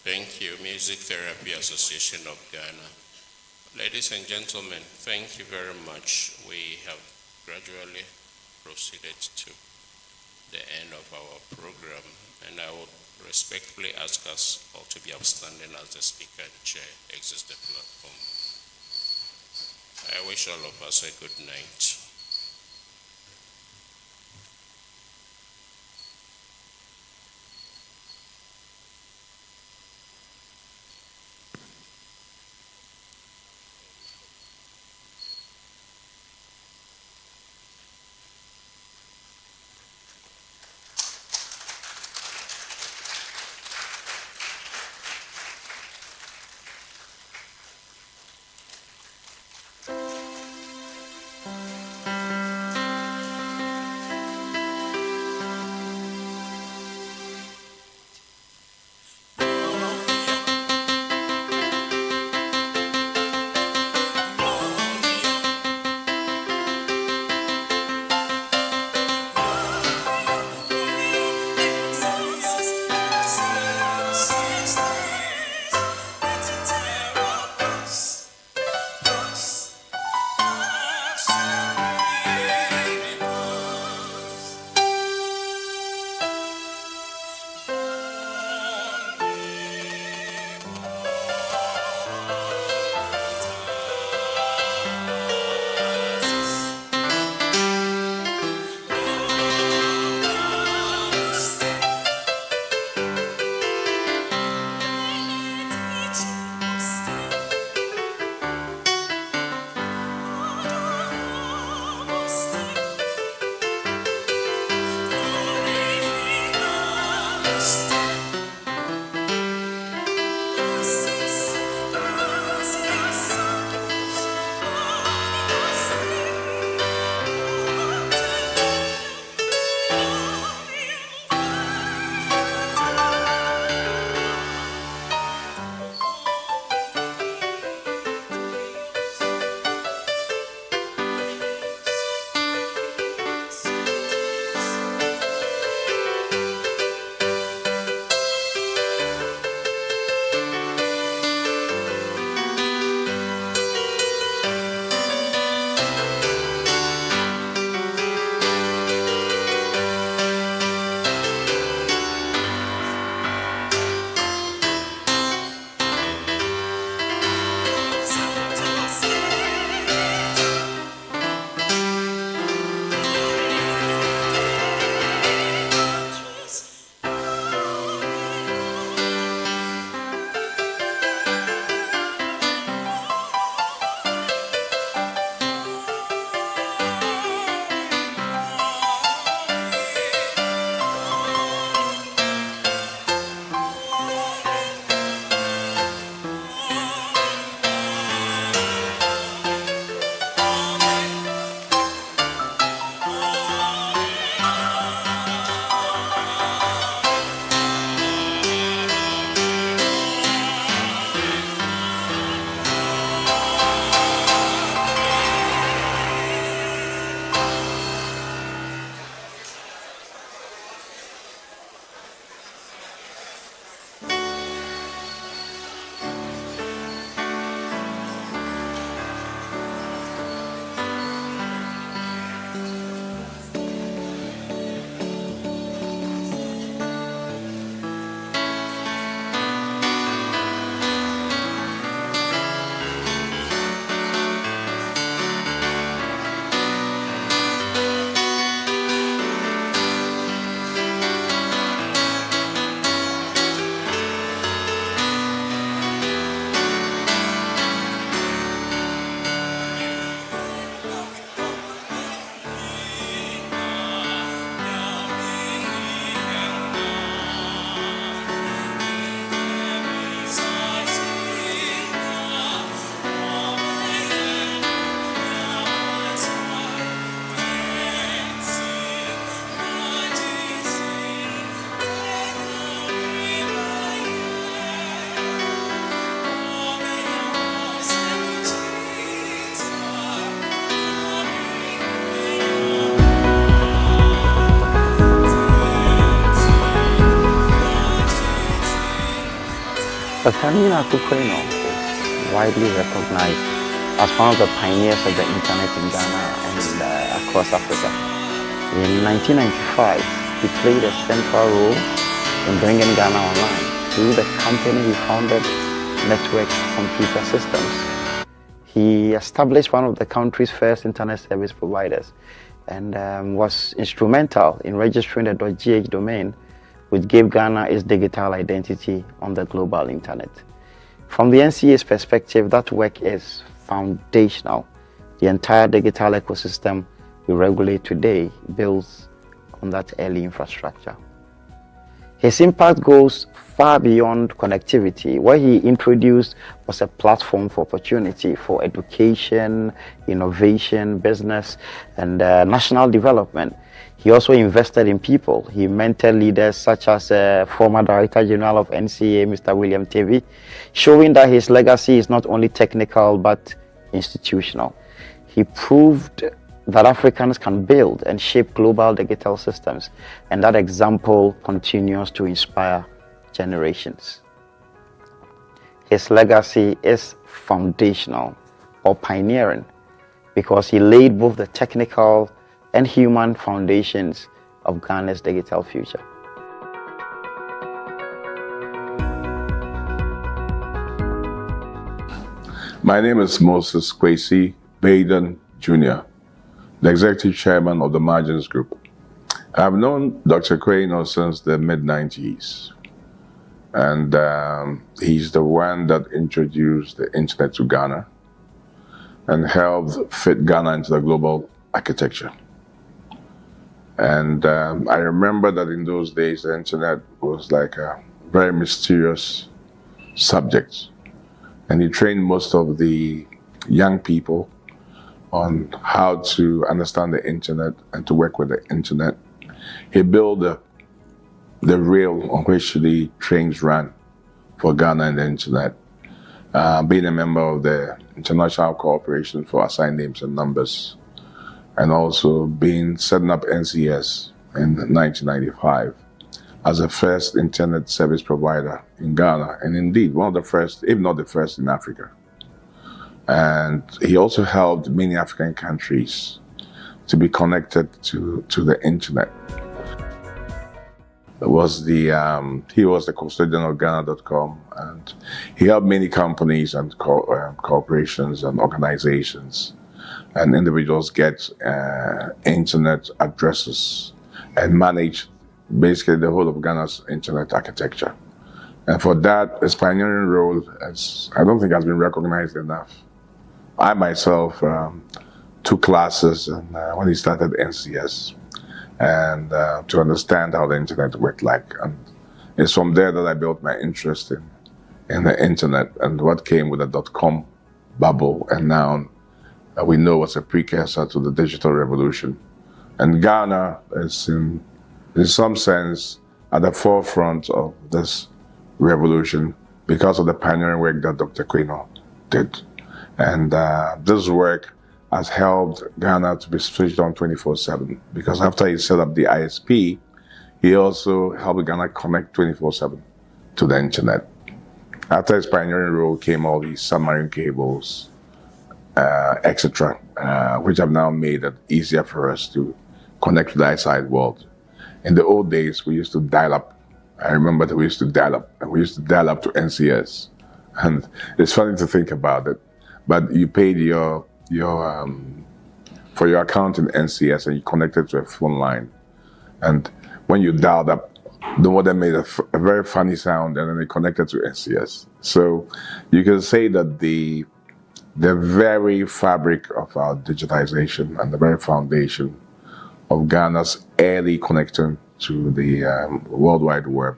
Thank you, Music Therapy Association of Ghana. Ladies and gentlemen, thank you very much. We have gradually proceeded to the end of our program, and I would respectfully ask us all to be upstanding as the Speaker and Chair exits the platform. I wish all of us a good night.
NII NARKU QUAYNOR is widely recognized as one of the pioneers of the internet in Ghana and across Africa. In 1995, he played a central role in bringing Ghana online through the company he founded, Network Computer Systems. He established one of the country's first internet service providers and was instrumental in registering the .gh domain, which gave Ghana its digital identity on the global internet. From the NCA's perspective, that work is foundational. The entire digital ecosystem we regulate today builds on that early infrastructure. His impact goes far beyond connectivity. What he introduced was a platform for opportunity for education, innovation, business, and national development. He also invested in people. He mentored leaders such as former Director General of NCA, Mr. William Tevi, showing that his legacy is not only technical but institutional. He proved that Africans can build and shape global digital systems, and that example continues to inspire generations. His legacy is foundational or pioneering because he laid both the technical and human foundations of Ghana's digital future.
My name is Moses Kwesi Baden Jr., the Executive Chairman of the Margins Group. I've known Dr. Quaynor since the mid-90s, and he's the one that introduced the internet to Ghana and helped fit Ghana into the global architecture. And I remember that in those days, the internet was like a very mysterious subject. And he trained most of the young people on how to understand the internet and to work with the internet. He built the rail on which the trains ran for Ghana and the internet, being a member of the International Cooperation for Assigned Names and Numbers, and also setting up NCS in 1995 as the first internet service provider in Ghana, and indeed one of the first, if not the first, in Africa. And he also helped many African countries to be connected to the internet. He was the custodian of Ghana.com, and he helped many companies and corporations and organizations and individuals get internet addresses and manage basically the whole of Ghana's internet architecture. And for that, his pioneering role, I don't think has been recognized enough. I myself took classes when he started NCS, and to understand how the internet worked like. And it's from there that I built my interest in the internet and what came with the .com bubble, and now we know what's a precursor to the digital revolution. And Ghana is in some sense at the forefront of this revolution because of the pioneering work that Dr. Quaynor did. And this work has helped Ghana to be switched on 24/7, because after he set up the ISP, he also helped Ghana connect 24/7 to the internet. After his pioneering role came all these submarine cables, etc., which have now made it easier for us to connect to the outside world. In the old days, we used to dial up. I remember that we used to dial up, and we used to dial up to NCS. And it's funny to think about it, but you paid for your account in NCS and you connected to a phone line. And when you dialed up, the modem made a very funny sound, and then it connected to NCS. So you can say that the very fabric of our digitization and the very foundation of Ghana's early connection to the World Wide Web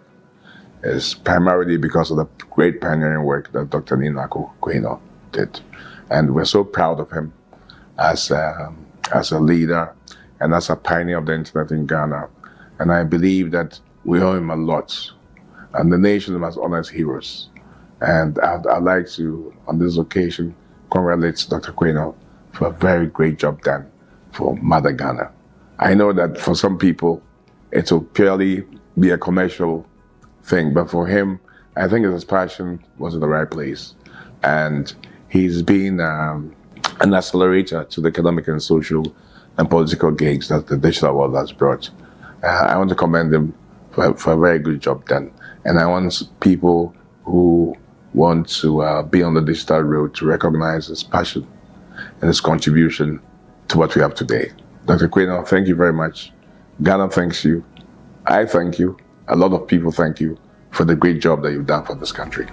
is primarily because of the great pioneering work that Dr. NII NARKU QUAYNOR did. And we're so proud of him as a leader and as a pioneer of the internet in Ghana. And I believe that we owe him a lot, and the nation must honor his heroes. And I'd like to, on this occasion, congratulate Dr. Quaynor for a very great job done for Mother Ghana. I know that for some people, it will purely be a commercial thing, but for him, I think his passion was in the right place. And he's been an accelerator to the economic and social and political gains that the digital world has brought. I want to commend him for a very good job done. And I want people who want to be on the digital road to recognize his passion and his contribution to what we have today. Dr. Quaynor, thank you very much. Ghana thanks you. I thank you. A lot of people thank you for the great job that you've done for this country.